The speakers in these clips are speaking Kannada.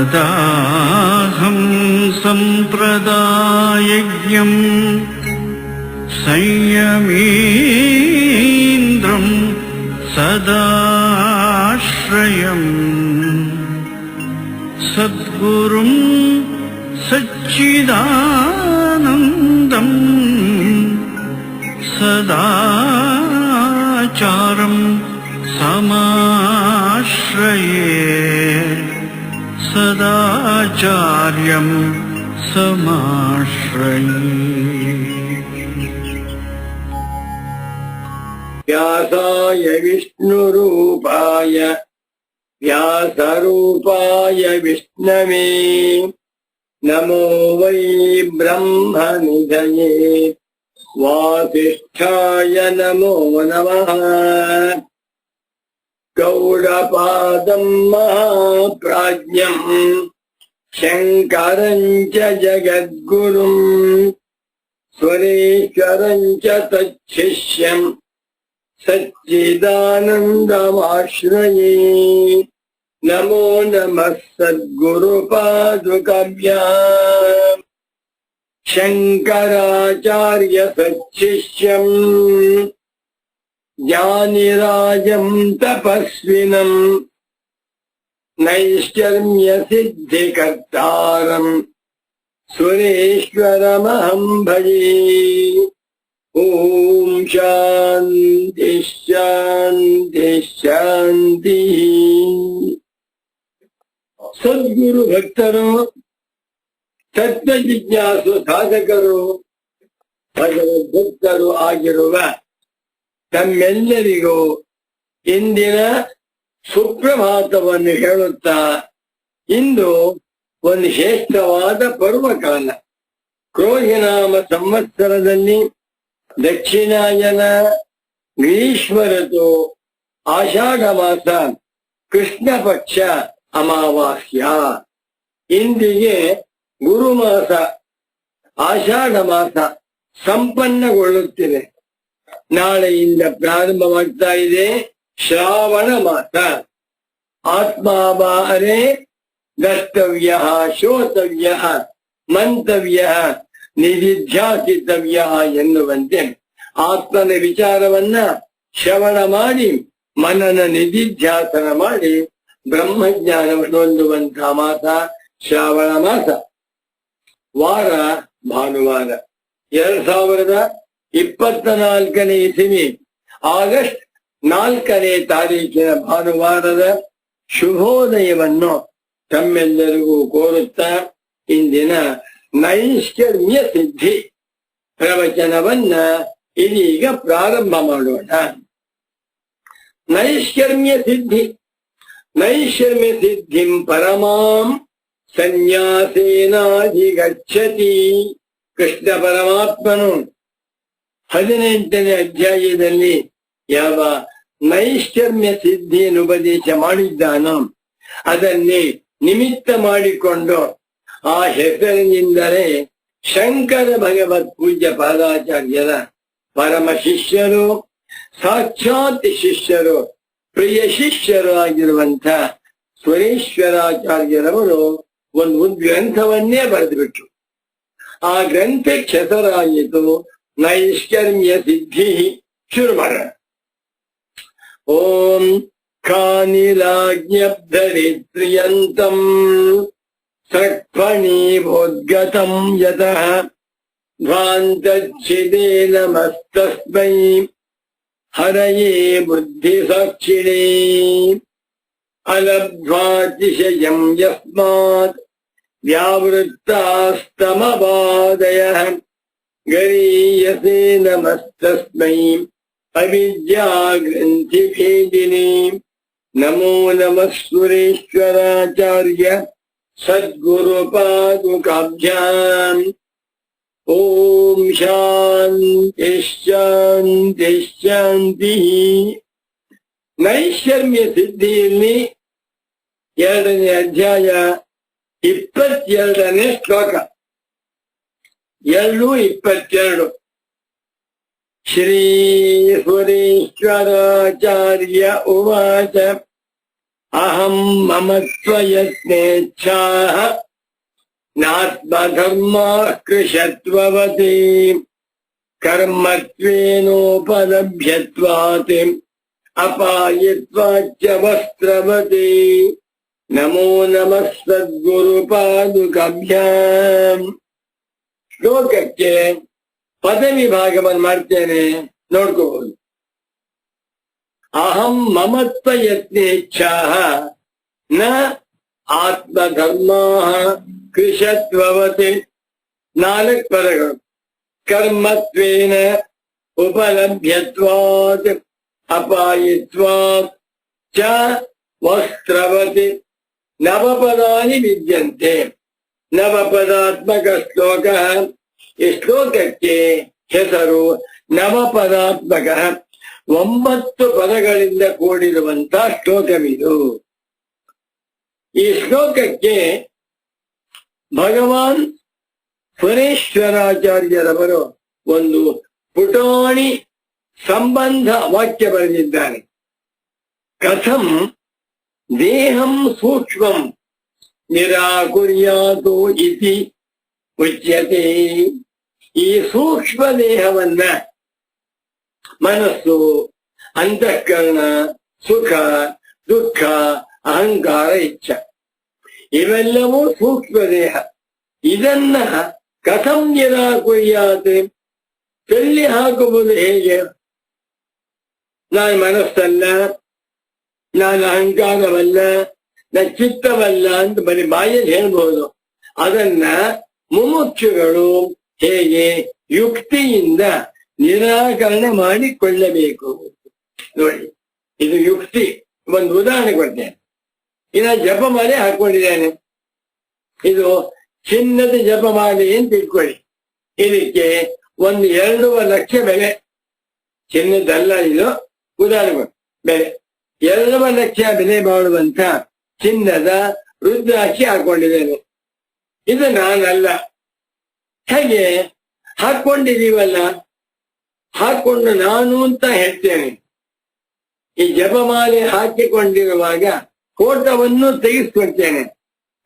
सदाहं सम्प्रदायज्ञं संयमीन्द्रं सदाश्रयम् सद्गुरुं सच्चिदानन्दं सदाचारं समाश्रये सदाचार्यं समाश्रये। व्यासाय विष्णुरूपाय व्यासरूपाय विष्णवे नमो वै ब्रह्मनिधये वासिष्ठाय नमो नमः। गौडपादं महाप्राज्ञं शङ्करं च जगद्गुरुं सुरेश्वरं च तच्छिष्यं सच्चिदानन्दमाश्रये। नमो नमः सद्गुरुपादुकाभ्याम् शङ्कराचार्य सच्छिष्यम् ज्ञानिराजं तपस्विनं नैष्कर्म्य सिद्धिकर्तारं सुरेश्वरमहं भजे। ओम शांति शांति शांति। सद्गुरु भक्तರು ತತ್ವ ಜಿಜ್ಞಾಸು ಸಾಧಕರು ಭಗವದ್ಭಕ್ತರು ಆಗಿರುವ ತಮ್ಮೆಲ್ಲರಿಗೂ ಇಂದಿನ ಸುಪ್ರಭಾತವನ್ನು ಹೇಳುತ್ತಾ, ಇಂದು ಒಂದು ಶ್ರೇಷ್ಠವಾದ ಪರ್ವಕಾಲ. ಕ್ರೋಧಿನಾಮ ಸಂವತ್ಸರದಲ್ಲಿ ದಕ್ಷಿಣಾಯನ, ಗ್ರೀಷ್ಮ ಋತು, ಆಷಾಢ ಮಾಸ, ಕೃಷ್ಣ ಪಕ್ಷ ಅಮಾವಾಸ್ಯ. ಇಂದಿಗೆ ಗುರುಮಾಸ ಆಷಾಢ ಮಾಸ ಸಂಪನ್ನಗೊಳ್ಳುತ್ತಿದೆ. ನಾಳೆಯಿಂದ ಪ್ರಾರಂಭವಾಗ್ತಾ ಇದೆ ಶ್ರಾವಣ ಮಾಸ. ಆತ್ಮಾವಾಹರೆ ದ್ರಷ್ಟವ್ಯ ಶ್ರೋತವ್ಯ ಮಂತವ್ಯ ನಿಧಿಧ್ಯಾಸಿತವ್ಯ ಎನ್ನುವಂತೆ ಆತ್ಮನ ವಿಚಾರವನ್ನ ಶ್ರವಣ ಮಾಡಿ ಮನನ ನಿಧಿಧ್ಯಾಸನ ಮಾಡಿ ಬ್ರಹ್ಮಜ್ಞಾನವನ್ನು ಹೊಂದುವಂತಹ ಮಾಸ ಶ್ರಾವಣ ಮಾಸ. ವಾರ ಭಾನುವಾರ. 2024ನೇ ಇಸವಿ ಆಗಸ್ಟ್ 4ನೇ ತಾರೀಕಿನ ಭಾನುವಾರದ ಶುಭೋದಯವನ್ನು ತಮ್ಮೆಲ್ಲರಿಗೂ ಕೋರುತ್ತಾ ಇಂದಿನ ನೈಷ್ಕರ್ಮ್ಯ ಸಿದ್ಧಿ ಪ್ರವಚನವನ್ನ ಇದೀಗ ಪ್ರಾರಂಭ ಮಾಡೋಣ. ನೈಷ್ಕರ್ಮ್ಯ ಸಿದ್ಧಿ. ನೈಷ್ಕರ್ಮ್ಯ ಸಿದ್ಧಿಂ ಪರಮಾಂ ಸನ್ಯಾಸೇನಾಧಿಗಚ್ಚತಿ. ಕೃಷ್ಣ ಪರಮಾತ್ಮನು 18ನೇ ಅಧ್ಯಾಯದಲ್ಲಿ ಯಾವ ನೈಷ್ಕರ್ಮ್ಯ ಸಿದ್ಧಿಯನ್ನು ಉಪದೇಶ ಮಾಡಿದ್ದಾನೋ ಅದನ್ನೇ ನಿಮಿತ್ತ ಮಾಡಿಕೊಂಡು ಆ ಹೆಸರಿನಿಂದಲೇ ಶಂಕರ ಭಗವತ್ ಪೂಜ್ಯ ಪಾದಾಚಾರ್ಯರ ಪರಮ ಶಿಷ್ಯರು, ಸಾಕ್ಷಾತ್ ಶಿಷ್ಯರು, ಪ್ರಿಯ ಶಿಷ್ಯರು ಆಗಿರುವಂತ ಸುರೇಶ್ವರಾಚಾರ್ಯರವರು ಒಂದು ಗ್ರಂಥವನ್ನೇ ಬರೆದುಬಿಟ್ರು. ಆ ಗ್ರಂಥಕ್ಕೆ ಹೆಸರಾಯಿತು ನೈಷ್ಕರ್ಮ್ಯ ಸಿದ್ಧಿ. ಶುರು ಮಾಡೋಣ. ಓಂ ಖಾನಿಲಾಜ್ಞಬ್ಧರಿತ್ರಿಯಂತಂ ಸಕ್ಫಣೀಭೋದ್ಗತಂ ಯತಃ ಧ್ವಾಂತಚ್ಛಿದೇ ನಮಸ್ತಸ್ಮೈ ಹರಯೇ ಬುದ್ಧಿಸಾಕ್ಷಿಣೇ ಅಲಬ್ಧ್ವಾತಿಶಯಂ ಯಸ್ಮಾತ್ ವ್ಯಾವೃತ್ತಾಸ್ತಮವಾದಯಃ ಗರೀಯಸೇ ನಮಸ್ತಸ್ಮೈ ಅವಿದ್ಯಾಗ್ರಂಥಿಭೇದಿನೇ. ನಮೋ ನಮಃ ಸುರೇಶ್ವರಾಚಾರ್ಯ ಸದ್ಗುರುಪಾದುಕಾಭ್ಯಾಂ. ಓಂ ಶಾಂತಿ ಶಾಂತಿ ಶಾಂತಿ. ನೈಷ್ಕರ್ಮ್ಯ ಸಿದ್ಧಿಯಲ್ಲಿ 2ನೇ ಅಧ್ಯಾಯ 22ನೇ ಶ್ಲೋಕ. 2:22. ಶ್ರೀ ಸುರೇಶ್ವರಾಚಾರ್ಯ ಉವಾಚ ಅಹಂ ಮಮತ್ವ ಯತ್ನೇಚ್ಛಾಃ ನಾತ್ಮಧರ್ಮ ಕೃಶತ್ವವತಿ ಕರ್ಮತ್ವೇನೋಪಲಭ್ಯತ್ವಾತ್ ಅಪಾಯತ್ವಾಚ್ಚ ವಸ್ತ್ರವತಿ ನಮೋ ನಮಃ ಸದ್ಗುರುಪಾದುಕಾಭ್ಯಾಂ. ಶ್ಲೋಕಕ್ಕೆ ಪದವಿ ಭಾಗವನ್ನು ಮಾಡ್ತೇನೆ, ನೋಡ್ಕೋಬಹುದು. ಅಹಂ ಮಮತ್ವ ಯತ್ನೇಚ್ಛಾಃ ನ ಆತ್ಮಧರ್ಮಾಃ ಕೃಶತ್ವವತಿ. 4 ಪದಗಳು. ಕರ್ಮತ್ವೇನ ಉಪಲಭ್ಯತ್ವಾತ್ ಅಪಾಯಿತ್ವಾತ್ ಚ ವಸ್ತ್ರವತಿ. ನವಪದಾನಿ ವಿದ್ಯಂತೆ. ನವಪದಾತ್ಮಕ ಶ್ಲೋಕ. ಈ ಶ್ಲೋಕಕ್ಕೆ ಹೆಸರು ನವಪದಾತ್ಮಕ. 9 ಪದಗಳಿಂದ ಕೂಡಿರುವಂತಹ ಶ್ಲೋಕವಿದು. ಈ ಶ್ಲೋಕಕ್ಕೆ ಭಗವಾನ್ ಸುರೇಶ್ವರಾಚಾರ್ಯರವರು ಒಂದು ಪುಟಾಣಿ ಸಂಬಂಧ ವಾಕ್ಯ ಬರೆದಿದ್ದಾರೆ. ಕಥಂ ದೇಹಂ ಸೂಕ್ಷ್ಮಂ ನಿರಾಕುರ್ಯಾತು ಇತಿ ಉಚ್ಯತೆ. ಈ ಸೂಕ್ಷ್ಮ ದೇಹವನ್ನ ಮನಸ್ಸು, ಅಂತಃಕರಣ, ಸುಖ, ದುಃಖ, ಅಹಂಕಾರ, ಇಚ್ಛ ಇವೆಲ್ಲವೂ ಸೂಕ್ಷ್ಮ ದೇಹ. ಇದನ್ನ ಕಥಂ ನಿರಾಕುರ್ಯಾತ್, ತಳ್ಳಿ ಹಾಕುವುದು ಹೇಗೆ? ನಾನು ಮನಸ್ಸಲ್ಲ, ನಾನು ಅಹಂಕಾರವಲ್ಲ, ನಾನು ಚಿತ್ತವಲ್ಲ ಅಂತ ಬರೀ ಬಾಯಲ್ಲಿ ಹೇಳ್ಬಹುದು. ಅದನ್ನ ಮುಮುಕ್ಷುಗಳು ಹೇಗೆ ಯುಕ್ತಿಯಿಂದ ನಿರಾಕರಣೆ ಮಾಡಿಕೊಳ್ಳಬೇಕು ನೋಡಿ. ಇದು ಯುಕ್ತಿ. ಒಂದು ಉದಾಹರಣೆ ಕೊಡ್ತೇನೆ. ಇನ್ನ ಜಪಮಾಲೆ ಹಾಕೊಂಡಿದ್ದೇನೆ. ಇದು ಚಿನ್ನದ ಜಪಮಾಲೆ ಅಂತ ಇಟ್ಕೊಳ್ಳಿ. ಇದಕ್ಕೆ 1-2 ಲಕ್ಷ ಬೆಲೆ. ಚಿನ್ನದಲ್ಲ ಇದು, ಉದಾಹರಣೆ ಬೆಲೆ 2 ಲಕ್ಷ ಬೆಲೆ ಬಾಳುವಂತ ಚಿನ್ನದ ರುದ್ರಾಕ್ಷಿ ಹಾಕೊಂಡಿದ್ದೇನೆ. ಇದು ನಾನಲ್ಲ. ಹೇಗೆ ಹಾಕೊಂಡಿದೀವಲ್ಲ, ಹಾಕೊಂಡು ನಾನು ಅಂತ ಹೇಳ್ತೇನೆ. ಈ ಜಪಮಾಲೆ ಹಾಕಿಕೊಂಡಿರುವಾಗ ಫೋಟೋವನ್ನು ತೆಗೆಸ್ಕೊಳ್ತೇನೆ.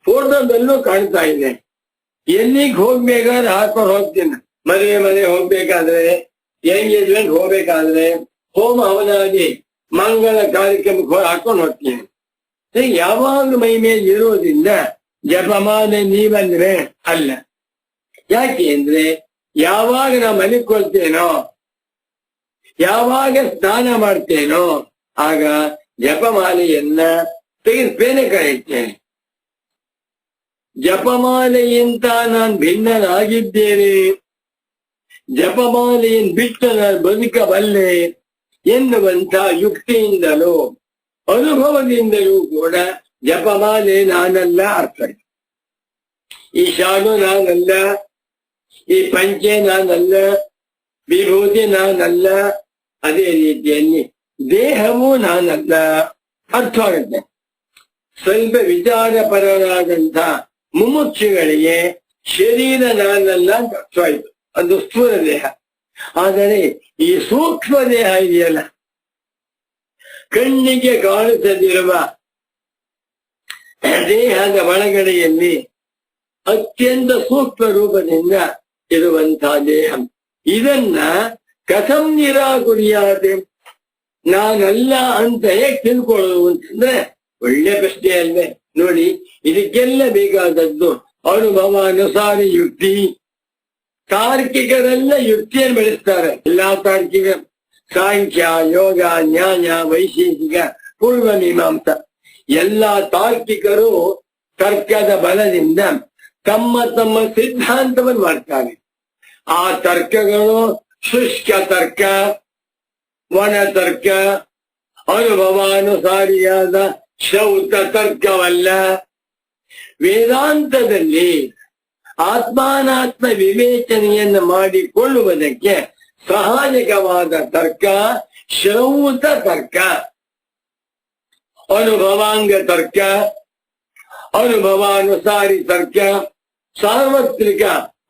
ಫೋಟೋದಲ್ಲೂ ಕಾಣ್ತಾ ಇದೆ. ಎಲ್ಲಿಗೆ ಹೋಗ್ಬೇಕಾದ್ರೆ ಹಾಕೊಂಡು ಹೋಗ್ತೇನೆ. ಮನೆ ಹೋಗ್ಬೇಕಾದ್ರೆ, ಎಂಗೇಜ್ಮೆಂಟ್ ಹೋಗ್ಬೇಕಾದ್ರೆ, ಹೋಮ ಹವನಾದಿ ಮಂಗಳ ಕಾರ್ಯಕ್ರಮಕ್ಕೆ ಹಾಕೊಂಡು ಹೋಗ್ತೀನಿ. ಯಾವಾಗಲೂ ಮೈ ಮೇಲೆ ಇರೋದ್ರಿಂದ ಜಪಮಾಲೆ ನೀವಂದ್ರೆ ಅಲ್ಲ. ಯಾಕೆ ಅಂದ್ರೆ ಯಾವಾಗ ನಾ ಮಲಿಕೊಳ್ತೇನೋ, ಯಾವಾಗ ಸ್ನಾನ ಮಾಡ್ತೇನೋ ಆಗ ಜಪಮಾಲೆಯನ್ನ ತೆಗೆದು ಬೇರೆ ಕಳೆಯುತ್ತೇನೆ. ಜಪಮಾಲೆಯಿಂದ ನಾನು ಭಿನ್ನನಾಗಿದ್ದೇನೆ, ಜಪಮಾಲೆಯನ್ನು ಬಿಟ್ಟು ನಾನು ಬದುಕಬಲ್ಲೆ ಎನ್ನುವಂತ ಯುಕ್ತಿಯಿಂದಲೂ ಅನುಭವದಿಂದಲೂ ಕೂಡ ಜಪಮಾಲೆ ನಾನಲ್ಲ ಅರ್ಥ. ಈ ಶಾಲು ನಾನಲ್ಲ, ಈ ಪಂಚೆ ನಾನಲ್ಲ, ವಿಭೂತಿ ನಾನಲ್ಲ. ಅದೇ ರೀತಿಯಲ್ಲಿ ದೇಹವೂ ನಾನಲ್ಲ ಅರ್ಥವಾಗುತ್ತೆ. ಸ್ವಲ್ಪ ವಿಚಾರಪರರಾದಂಥ ಮುಮುಕ್ಷುಗಳಿಗೆ ಶರೀರ ನಾನಲ್ಲ ಅಂತ ಅರ್ಥವಾಯಿತು. ಅದು ಸ್ಥೂಲ ದೇಹ. ಆದರೆ ಈ ಸೂಕ್ಷ್ಮ ದೇಹ ಇದೆಯಲ್ಲ, ಕಣ್ಣಿಗೆ ಕಾಣಿಸದಿರುವ ದೇಹದ ಒಳಗಡೆಯಲ್ಲಿ ಅತ್ಯಂತ ಸೂಕ್ಷ್ಮ ರೂಪದಿಂದ ಇರುವಂತಹ ದೇಹ, ಇದನ್ನ ಕಥಂ ನಿರಾಕುರ್ಯಾತ್, ನಾನಲ್ಲ ಅಂತ ಹೇಗೆ ತಿಳ್ಕೊಳ್ಳೋದು ಅಂತಂದ್ರೆ ಒಳ್ಳೆ ಪ್ರಶ್ನೆ ಅಲ್ವೇ? ನೋಡಿ, ಇದಕ್ಕೆಲ್ಲ ಬೇಕಾದದ್ದು ಅನುಭವಾನುಸಾರಿ ಯುಕ್ತಿ. ತಾರ್ಕಿಕರೆಲ್ಲ ಯುಕ್ತಿಯನ್ನು ಬೆಳೆಸ್ತಾರೆ. ಎಲ್ಲಾ ತಾರ್ಕಿಕ ಸಾಂಖ್ಯ, ಯೋಗ, ನ್ಯಾಯ, ವೈಶೇಷಿಕ, ಪೂರ್ವ ಮೀಮಾಂಸ ಎಲ್ಲಾ ತಾರ್ಕಿಕರು ತರ್ಕದ ಬಲದಿಂದ ತಮ್ಮ ತಮ್ಮ ಸಿದ್ಧಾಂತವನ್ನು ಮಾಡ್ತಾರೆ. ಆ ತರ್ಕಗಳು ಶುಷ್ಕ ತರ್ಕ, ವನ ತರ್ಕ, ಅನುಭವಾನುಸಾರಿಯಾದ ಶೌತ ತರ್ಕವಲ್ಲ. ವೇದಾಂತದಲ್ಲಿ ಆತ್ಮಾನಾತ್ಮ ವಿವೇಚನೆಯನ್ನು ಮಾಡಿಕೊಳ್ಳುವುದಕ್ಕೆ ಸಹಾಯಕವಾದ ತರ್ಕ ಶ್ರೌತ ತರ್ಕ, ಅನುಭವಾಂಗ ತರ್ಕ, ಅನುಭವಾನುಸಾರಿ ತರ್ಕ, ಸಾರ್ವತ್ರಿಕ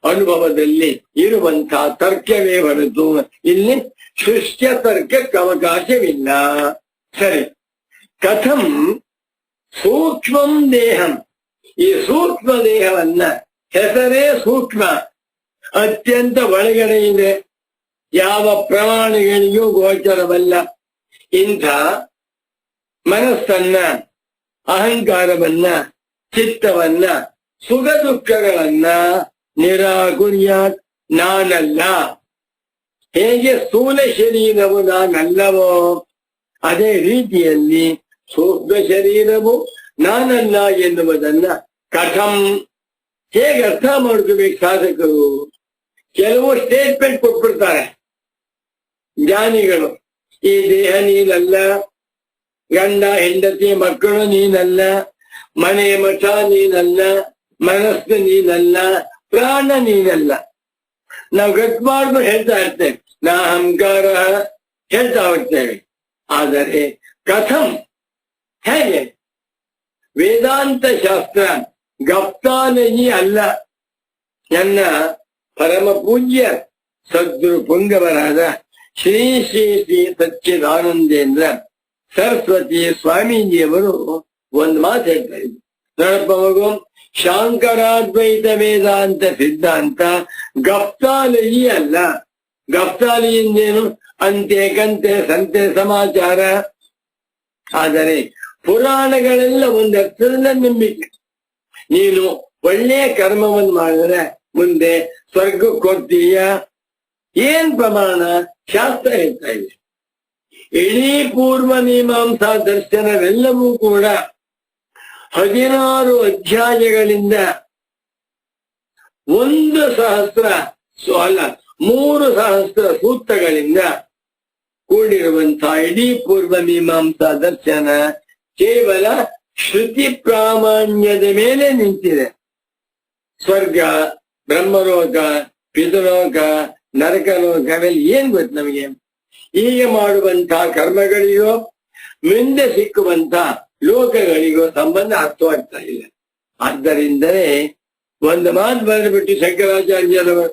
ಅನುಭವದಲ್ಲಿ ಇರುವಂತಹ ತರ್ಕವೇ ಹೊರತು ಇಲ್ಲಿ ಶುಷ್ಕ ತರ್ಕಕ್ಕೆ ಅವಕಾಶವಿಲ್ಲ. ಸರಿ, ಕಥಂ ಸೂಕ್ಷ್ಮಂ ದೇಹಂ, ಈ ಸೂಕ್ಷ್ಮ ದೇಹವನ್ನ, ಹೆಸರೇ ಸೂಕ್ಷ್ಮ, ಅತ್ಯಂತ ಒಳಗಡೆ ಇದೆ, ಯಾವ ಪ್ರಮಾಣಗಳಿಗೂ ಗೋಚರವಲ್ಲ. ಇಂಥ ಮನಸ್ಸನ್ನ, ಅಹಂಕಾರವನ್ನ, ಚಿತ್ತವನ್ನ, ಸುಖ ದುಃಖಗಳನ್ನ ನಿರಾಕುರ್ಯಾತ್, ನಾನಲ್ಲ. ಹೇಗೆ ಸ್ಥೂಲ ಶರೀರವು ನಾನಲ್ಲವೋ ಅದೇ ರೀತಿಯಲ್ಲಿ ಸೂಕ್ಷ್ಮ ಶರೀರವು ನಾನಲ್ಲ ಎನ್ನುವುದನ್ನ ಕಥಂ, ಹೇಗೆ ಅರ್ಥ ಮಾಡ್ಕೋಬೇಕು ಸಾಧಕರು? ಕೆಲವು ಸ್ಟೇಟ್ಮೆಂಟ್ ಕೊಟ್ಬಿಡ್ತಾರೆ ಜ್ಞಾನಿಗಳು. ಈ ದೇಹ ನೀನಲ್ಲ, ಗಂಡ ಹೆಂಡತಿ ಮಕ್ಕಳು ನೀನಲ್ಲ, ಮನೆ ಮಠ ನೀನಲ್ಲ, ಮನಸ್ಸು ನೀನಲ್ಲ, ಪ್ರಾಣ ನೀನಲ್ಲ. ನಾವು ಗಟ್ ಮಾಡ್ಕೊಂಡು ಹೇಳ್ತಾ ಇರ್ತೇವೆ, ನಾ ಅಹಂಕಾರ ಹೇಳ್ತಾ ಹೋಗ್ತೇವೆ. ಆದರೆ ಕಥಂ, ಹೇಗೆ? ವೇದಾಂತ ಶಾಸ್ತ್ರ ಗಪ್ತಾಲಯಿ ಅಲ್ಲ. ನನ್ನ ಪರಮ ಪೂಜ್ಯ ಸದ್ಗುರು ಪುಂಗವರಾದ ಶ್ರೀ ಶ್ರೀ ಶ್ರೀ ಸಚ್ಚಿದಾನಂದೇಂದ್ರ ಸರಸ್ವತಿ ಸ್ವಾಮೀಜಿಯವರು ಒಂದು ಮಾತು ಹೇಳ್ತಾ ಇದ್ರು. ನೋಡಪ್ಪ ಮಗು, ಶಾಂಕರಾದ್ವೈತ ವೇದಾಂತ ಸಿದ್ಧಾಂತ ಗಪ್ತಾಲಯಿ ಅಲ್ಲ. ಗಪ್ತಾಲಯಿ ಎಂದೇನು? ಅಂತೆ ಕಂತೆ ಸಂತೆ ಸಮಾಚಾರ. ಆದರೆ ಪುರಾಣಗಳೆಲ್ಲ ಒಂದು ಅರ್ಥದಲ್ಲಿ ನಂಬಿಕೆ. ನೀನು ಒಳ್ಳೆಯ ಕರ್ಮವನ್ನು ಮಾಡಿದ್ರೆ ಮುಂದೆ ಸ್ವರ್ಗಕ್ಕೆ ಹೋಗ್ತೀಯ. ಏನ್ ಪ್ರಮಾಣ? ಶಾಸ್ತ್ರ ಹೇಳ್ತಾ ಇದೆ. ಇಡೀ ಪೂರ್ವ ಮೀಮಾಂಸಾ ದರ್ಶನವೆಲ್ಲವೂ ಕೂಡ 16 ಅಧ್ಯಾಯಗಳಿಂದ 3,000 ಸೂಕ್ತಗಳಿಂದ ಕೂಡಿರುವಂತಹ ಇಡೀ ಪೂರ್ವ ಮೀಮಾಂಸಾ ದರ್ಶನ ಕೇವಲ ಶ್ರುತಿ ಪ್ರಾಮಾಣ್ಯದ ಮೇಲೆ ನಿಂತಿದೆ. ಸ್ವರ್ಗ, ಬ್ರಹ್ಮಲೋಕ, ಪಿತೃಲೋಕ, ನರಕಲೋಕ ಅವೆಲ್ಲ ಏನ್ ಗೊತ್ತು ನಮಗೆ? ಈಗ ಮಾಡುವಂತಹ ಕರ್ಮಗಳಿಗೋ ಮುಂದೆ ಸಿಕ್ಕುವಂತಹ ಲೋಕಗಳಿಗೋ ಸಂಬಂಧ ಅರ್ಥವಾಗ್ತಾ ಇಲ್ಲ. ಆದ್ದರಿಂದಲೇ ಒಂದು ಮಾತು ಬರೆದ್ಬಿಟ್ಟು ಶಂಕರಾಚಾರ್ಯರವರು,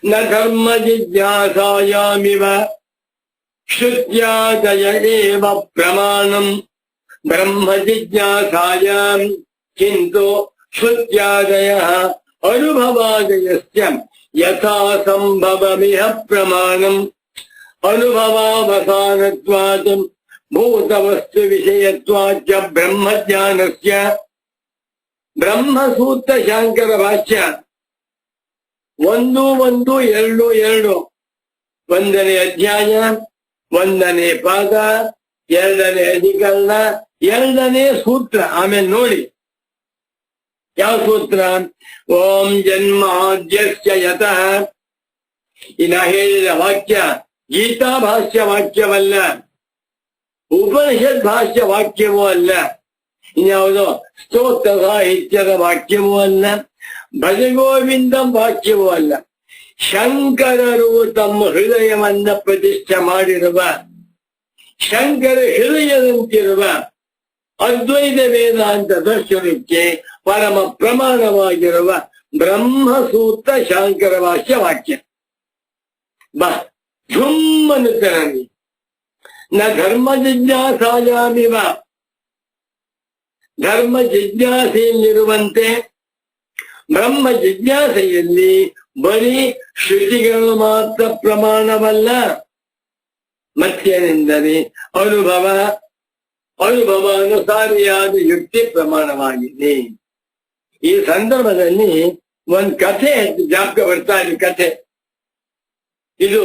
ನ ಧರ್ಮ ಜಿಜ್ಞಾಸಾಯಾಮಿವ ಶ್ರುತ್ಯಾದಯ ಏವ ಪ್ರಮಾಣಂ ಬ್ರಹ್ಮ ಜಿಜ್ಞಾಸಾಯಾಂ ಕಿಂತು ಶ್ರುತ್ಯಾದಯ ಅನುಭವಾದಯಸ್ಯ ಯಥಾ ಸಂಭವಮಿಹ ಪ್ರಮಾಣಂ ಅನುಭವಾವಸಾನತ್ವಾತ್ ಭೂತವಸ್ತು ವಿಷಯತ್ವಾಚ ಬ್ರಹ್ಮಜ್ಞಾನಸ್ಯ. ಬ್ರಹ್ಮಸೂತ್ರ ಶಾಂಕರ ಭಾಷ್ಯ 1-1-2-2, 1ನೇ ಅಧ್ಯಾಯ, 1ನೇ ಪಾದ, 2ನೇ ಅಧಿಕರಣ, 2ನೇ ಸೂತ್ರ. ಆಮೇಲೆ ನೋಡಿ ಯಾವ ಸೂತ್ರ? ಓಂ ಜನ್ಮಾದ್ಯಸ್ಯ ಯತಃ. ಇನ್ನ ಹೇಳಿದ ವಾಕ್ಯ ಗೀತಾ ಭಾಷ್ಯ ವಾಕ್ಯವಲ್ಲ, ಉಪನಿಷತ್ ಭಾಷ್ಯ ವಾಕ್ಯವೂ ಅಲ್ಲ, ಇನ್ಯಾವುದೋ ಸ್ತೋತ್ರ ಸಾಹಿತ್ಯದ ವಾಕ್ಯವೂ ಅಲ್ಲ, ಭಜಗೋವಿಂದಂ ವಾಕ್ಯವೂ ಅಲ್ಲ. ಶಂಕರರು ತಮ್ಮ ಹೃದಯವನ್ನ ಪ್ರತಿಷ್ಠೆ ಮಾಡಿರುವ, ಶಂಕರ ಹೃದಯದಂತಿರುವ ಅದ್ವೈತ ವೇದಾಂತ ದರ್ಶನಕ್ಕೆ ಪರಮ ಪ್ರಮಾಣವಾಗಿರುವ ಬ್ರಹ್ಮಸೂತ್ರ ಶಾಂಕರ ಭಾಷ್ಯ ವಾಕ್ಯ. ಬಾ ಧುಮ್ಮನುತ್ತೆ ನನಗೆ. ನ ಧರ್ಮ ಜಿಜ್ಞಾಸಾಯಾಮಿವ, ಧರ್ಮ ಜಿಜ್ಞಾಸೆಯಲ್ಲಿರುವಂತೆ ಬ್ರಹ್ಮ ಜಿಜ್ಞಾಸೆಯಲ್ಲಿ ಬರೀ ಶ್ರುತಿಗಳು ಮಾತ್ರ ಪ್ರಮಾಣವಲ್ಲ, ಮತ್ತೇನೆಂದರೆ ಅನುಭವಾನುಸಾರಿಯಾದ ಯುಕ್ತಿ ಪ್ರಮಾಣವಾಗಿದೆ. ಈ ಸಂದರ್ಭದಲ್ಲಿ ಒಂದು ಕಥೆ ಜ್ಞಾಪಕ ಬರ್ತಾ ಇದೆ. ಕಥೆ ಇದು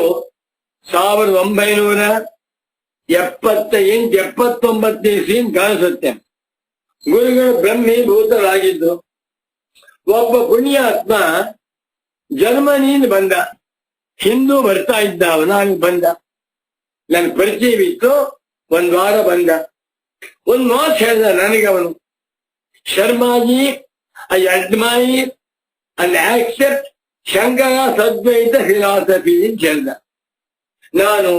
1978-79 ಇಸ್ವಿನ್ ಕಾಣಿಸುತ್ತೆ. ಗುರುಗಳು ಬ್ರಹ್ಮೀಭೂತರಾಗಿದ್ದು ಒಬ್ಬ ಪುಣ್ಯಾತ್ಮ ಜರ್ಮನಿಯಿಂದ ಬಂದ. ಹಿಂದೂ ಬರ್ತಾ ಇದ್ದ, ಅವನಾಗಿ ಬಂದ. ನನ್ ಪರಿಚಯವಿತ್ತು, 1 ವಾರ ಬಂದ. ಒಂದು ಮಾತು ಹೇಳ್ದ ನನಗವನು, Sharmaji, I admire and accept Shankara Advaita philosophy ಅಂತ ಹೇಳ್ದ. ನಾನು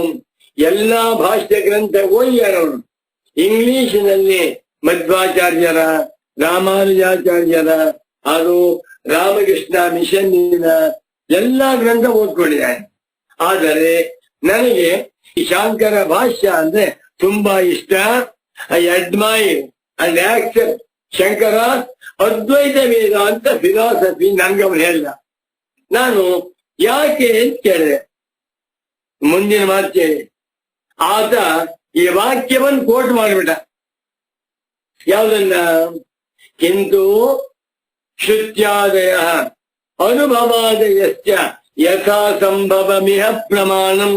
ಎಲ್ಲಾ ಭಾಷ್ಯ ಗ್ರಂಥ ಓದಿಯಾರವನು. ಇಂಗ್ಲಿಷಿನಲ್ಲಿ ಮಧ್ವಾಚಾರ್ಯರ, ರಾಮಾನುಜಾಚಾರ್ಯರ, ಅದು ರಾಮಕೃಷ್ಣ ಮಿಷನ್ನಿನ ಎಲ್ಲಾ ಗ್ರಂಥ ಓದ್ಕೊಂಡಿದ್ದಾರೆ. ಆದರೆ ನನಗೆ ಈ ಶಾಂಕರ ಭಾಷ್ಯ ಅಂದ್ರೆ ತುಂಬಾ ಇಷ್ಟ. I admire and accept Shankara Advaita Vedanta philosophy ನನ್ಗವನು ಹೇಳ್ದ. ನಾನು ಯಾಕೆ ಅಂತ ಕೇಳಿದೆ. ಮುಂದಿನ ಮಾತು ಕೇಳಿ, ಆತ ಈ ವಾಕ್ಯವನ್ನು ಕೋಟ್ ಮಾಡಿಬಿಟ್ಟ. ಯಾವುದನ್ನ? ಕಿಂತು ಶ್ರುತ್ಯಾದಯ ಅನುಭವಾದಯಶ್ಚ ಯಥಾ ಸಂಭವಮಿಹ ಪ್ರಮಾಣಂ.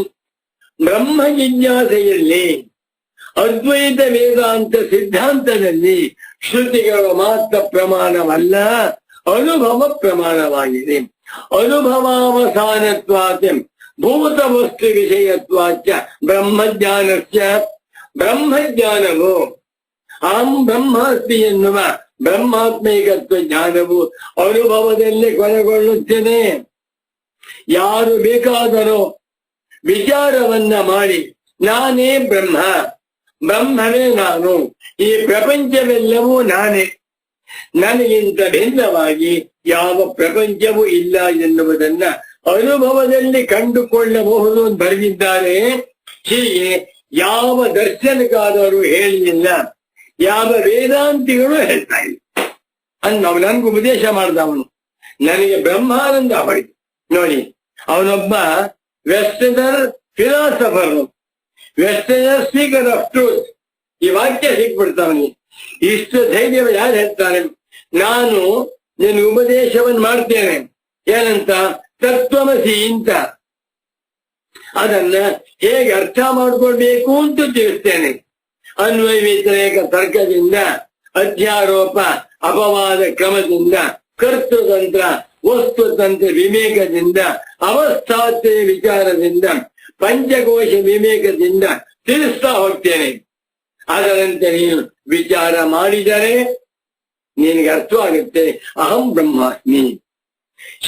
ಬ್ರಹ್ಮ ಜಿಜ್ಞಾಸೆಯಲ್ಲಿ ಅದ್ವೈತ ವೇದಾಂತ ಸಿದ್ಧಾಂತದಲ್ಲಿ ಶ್ರುತಿಗಳು ಮಾತ್ರ ಪ್ರಮಾಣವಲ್ಲ, ಅನುಭವ ಪ್ರಮಾಣವಾಗಿದೆ. ಅನುಭವಾವಸಾನತ್ವಾಚ ಭೂತ ವಸ್ತು ವಿಷಯತ್ವಾಚ ಬ್ರಹ್ಮಜ್ಞಾನಸ್ಯ. ಬ್ರಹ್ಮಜ್ಞಾನವು ಅಹಂ ಬ್ರಹ್ಮಾಸ್ಮಿ ಎನ್ನುವ ಬ್ರಹ್ಮಾತ್ಮೈಕತ್ವ ಜ್ಞಾನವು ಅನುಭವದಲ್ಲಿ ಕೊನೆಗೊಳ್ಳುತ್ತದೆ. ಯಾರು ಬೇಕಾದರೂ ವಿಚಾರವನ್ನ ಮಾಡಿ ನಾನೇ ಬ್ರಹ್ಮ, ಬ್ರಹ್ಮವೇ ನಾನು, ಈ ಪ್ರಪಂಚವೆಲ್ಲವೂ ನಾನೇ, ನನಗಿಂತ ಭಿನ್ನವಾಗಿ ಯಾವ ಪ್ರಪಂಚವೂ ಇಲ್ಲ ಎನ್ನುವುದನ್ನ ಅನುಭವದಲ್ಲಿ ಕಂಡುಕೊಳ್ಳಬಹುದು ಅಂತ ಬರೆದಿದ್ದಾರೆ. ಹೀಗೆ ಯಾವ ದರ್ಶನಕಾರರು ಹೇಳಿಲ್ಲ, ಯಾವ ವೇದಾಂತಿಗಳು ಹೇಳ್ತಾ ಇಲ್ಲ. ನಾವು ನನ್ಗೆ ಉಪದೇಶ ಮಾಡ್ದ ಅವನು, ನನಗೆ ಬ್ರಹ್ಮಾನಂದ ಹೊಯ್ತು ನೋಡಿ. ಅವನೊಬ್ಬ ವೆಸ್ಟರ್ನರ್ ಫಿಲಾಸಫರ್, ವೆಸ್ಟರ್ನರ್ ಸ್ಪೀಕರ್ ಆಫ್ ಟ್ರೂತ್. ಈ ವಾಕ್ಯ ಸಿಕ್ಬಿಡ್ತಾವನಿ. ಇಷ್ಟು ಧೈರ್ಯ ಯಾರು ಹೇಳ್ತಾರೆ? ನಾನು ನಿನ್ನ ಉಪದೇಶವನ್ನು ಮಾಡ್ತೇನೆ, ಏನಂತ? ತತ್ವಮಸಿ ಅಂತ. ಅದನ್ನ ಹೇಗೆ ಅರ್ಥ ಮಾಡ್ಕೊಳ್ಬೇಕು ಅಂತ ತಿಳಿಸ್ತೇನೆ. ಅನ್ವಯ ವ್ಯತಿರೇಕ ತರ್ಕದಿಂದ, ಅಧ್ಯಾರೋಪ ಅಪವಾದ ಕ್ರಮದಿಂದ, ಕರ್ತೃತಂತ್ರ ವಸ್ತುತಂತ್ರ ವಿವೇಕದಿಂದ, ಅವಸ್ಥಾತ್ರೆಯ ವಿಚಾರದಿಂದ, ಪಂಚಕೋಶ ವಿವೇಕದಿಂದ ತಿಳಿಸ್ತಾ ಹೋಗ್ತೇನೆ. ಅದರಂತೆ ನೀನು ವಿಚಾರ ಮಾಡಿದರೆ ನಿನಗೆ ಅರ್ಥವಾಗುತ್ತೆ. ಅಹಂ ಬ್ರಹ್ಮಾಸ್ಮಿ.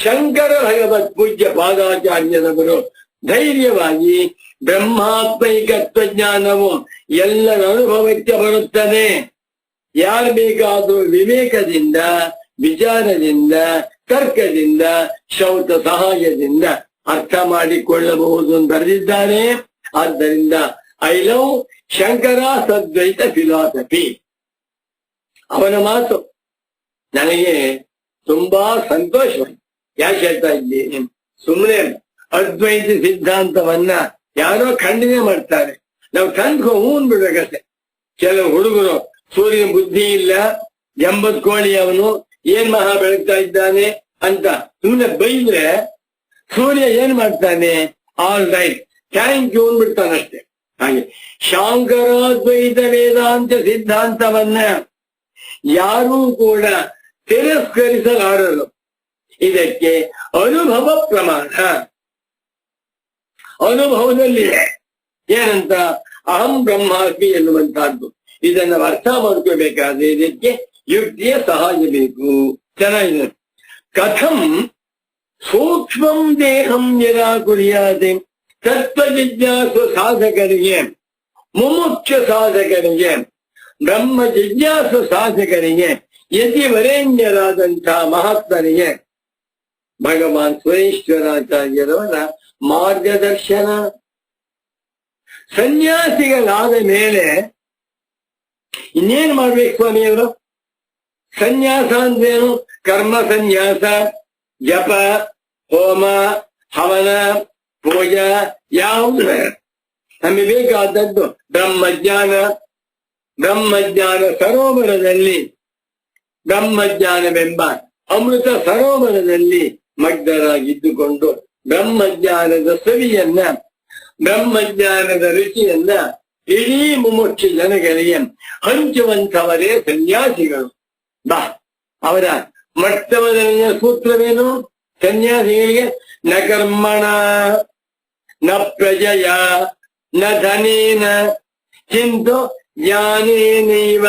ಶಂಕರ ಭಗವತ್ ಪೂಜ್ಯ ಪಾದಾಚಾರ್ಯರವರು ಧೈರ್ಯವಾಗಿ ಬ್ರಹ್ಮಾತ್ಮೈಕತ್ವ ಜ್ಞಾನವು ಎಲ್ಲರ ಅನುಭವಕ್ಕೆ ಬರುತ್ತದೆ. ಯಾರು ಬೇಕಾದರೂ ವಿವೇಕದಿಂದ, ವಿಚಾರದಿಂದ, ತರ್ಕದಿಂದ, ಶೌತ ಸಹಾಯದಿಂದ ಅರ್ಥ ಮಾಡಿಕೊಳ್ಳಬಹುದು ಅಂತ ಬರೆದಿದ್ದಾರೆ. ಆದ್ದರಿಂದ ಐ ಲವ್ ಶಂಕರ ಸದ್ವೈತ ಫಿಲಾಸಫಿ. ಅವನ ಮಾತು ನನಗೆ ತುಂಬಾ ಸಂತೋಷವಾಯಿತು. ಯಾಕೆ ಹೇಳ್ತಾ ಇದ್ದೀನಿ? ಸುಮ್ಮನೆ ಅದ್ವೈತ ಸಿದ್ಧಾಂತವನ್ನ ಯಾರೋ ಖಂಡನೆ ಮಾಡ್ತಾರೆ, ನಾವು ಕಂಡ್ಕೊ ಹೂನ್ ಬಿಡ್ಬೇಕಷ್ಟೆ. ಕೆಲವು ಹುಡುಗರು ಸೂರ್ಯನ ಬುದ್ಧಿ ಇಲ್ಲ, 80 ಕೋಳಿ ಅವನು ಏನ್ ಮಹಾ ಬೆಳಗ್ತಾ ಇದ್ದಾನೆ ಅಂತ ಸುಮ್ಮನೆ ಬೈದ್ರೆ ಸೂರ್ಯ ಏನ್ ಮಾಡ್ತಾನೆ? ಆಲ್ ರೈಟ್, ಥ್ಯಾಂಕ್ ಯು ಅಂದ್ಬಿಡ್ತಾನಷ್ಟೇ. ಹಾಗೆ ಶಾಂಕರಾದ್ವೈತ ವೇದಾಂತ ಸಿದ್ಧಾಂತವನ್ನ ಯಾರೂ ಕೂಡ ತಿರಸ್ಕರಿಸಲಾರರು. ಇದಕ್ಕೆ ಅನುಭವ ಪ್ರಮಾಣ ಅನುಭವದಲ್ಲಿದೆ. ಏನಂತ? ಅಹಂ ಬ್ರಹ್ಮಾಸ್ಮಿ ಎನ್ನುವಂತಹದ್ದು. ಇದನ್ನ ಅರ್ಥ ಮಾಡ್ಕೋಬೇಕಾದ್ರೆ ಇದಕ್ಕೆ ಯುಕ್ತಿಯ ಸಹಾಯ ಬೇಕು. ಚೆನ್ನಾಗಿದೆ. ಕಥಂ ಸೂಕ್ಷ್ಮಂ ದೇಹಂ ನಿರಾಕುರ್ಯಾದೆ. ತತ್ವ ಜಿಜ್ಞಾಸು ಸಾಧಕರಿಗೆ, ಮುಮುಕ್ಷ ಸಾಧಕರಿಗೆ, ಬ್ರಹ್ಮ ಜಿಜ್ಞಾಸು ಸಾಧಕರಿಗೆ, ಯತಿವರೇಣ್ಯರಾದಂತಹ ಮಹಾತ್ಮರಿಗೆ ಭಗವಾನ್ ಸುರೇಶ್ವರಾಚಾರ್ಯರವರ ಮಾರ್ಗದರ್ಶನ. ಸನ್ಯಾಸಿಗಳಾದ ಮೇಲೆ ಇನ್ನೇನ್ ಮಾಡ್ಬೇಕು ಸ್ವಾಮಿಯವರು? ಸನ್ಯಾಸ ಅಂದ್ರೇನು? ಕರ್ಮ ಸನ್ಯಾಸ, ಜಪ, ಹೋಮ, ಹವನ, ಪೂಜಾ ಯಾವುದು ನಮಗೆ ಬೇಕಾದದ್ದು ಬ್ರಹ್ಮಜ್ಞಾನ. ಬ್ರಹ್ಮಜ್ಞಾನ ಸರೋವರದಲ್ಲಿ, ಬ್ರಹ್ಮಜ್ಞಾನವೆಂಬ ಅಮೃತ ಸರೋವರದಲ್ಲಿ ಮಗ್ನರಾಗಿದ್ದುಕೊಂಡು ಬ್ರಹ್ಮಜ್ಞಾನದ ಸವಿಯನ್ನ, ಬ್ರಹ್ಮಜ್ಞಾನದ ರುಚಿಯನ್ನ ಇಡೀ ಮುಮುಕ್ಷ ಜನಗಳಿಗೆ ಹಂಚುವಂಥವರೇ ಸನ್ಯಾಸಿಗಳು. ಬಾ, ಅವರ ಮೊಟ್ಟಮೊದಲನೆಯ ಸೂತ್ರವೇನು? ಸನ್ಯಾಸಿಗಳಿಗೆ ನ ಕರ್ಮಣ, ನ ಪ್ರಜಯ, ನ ಧನೇನ, ಕಿಂತು ಜ್ಞಾನೇನೈವ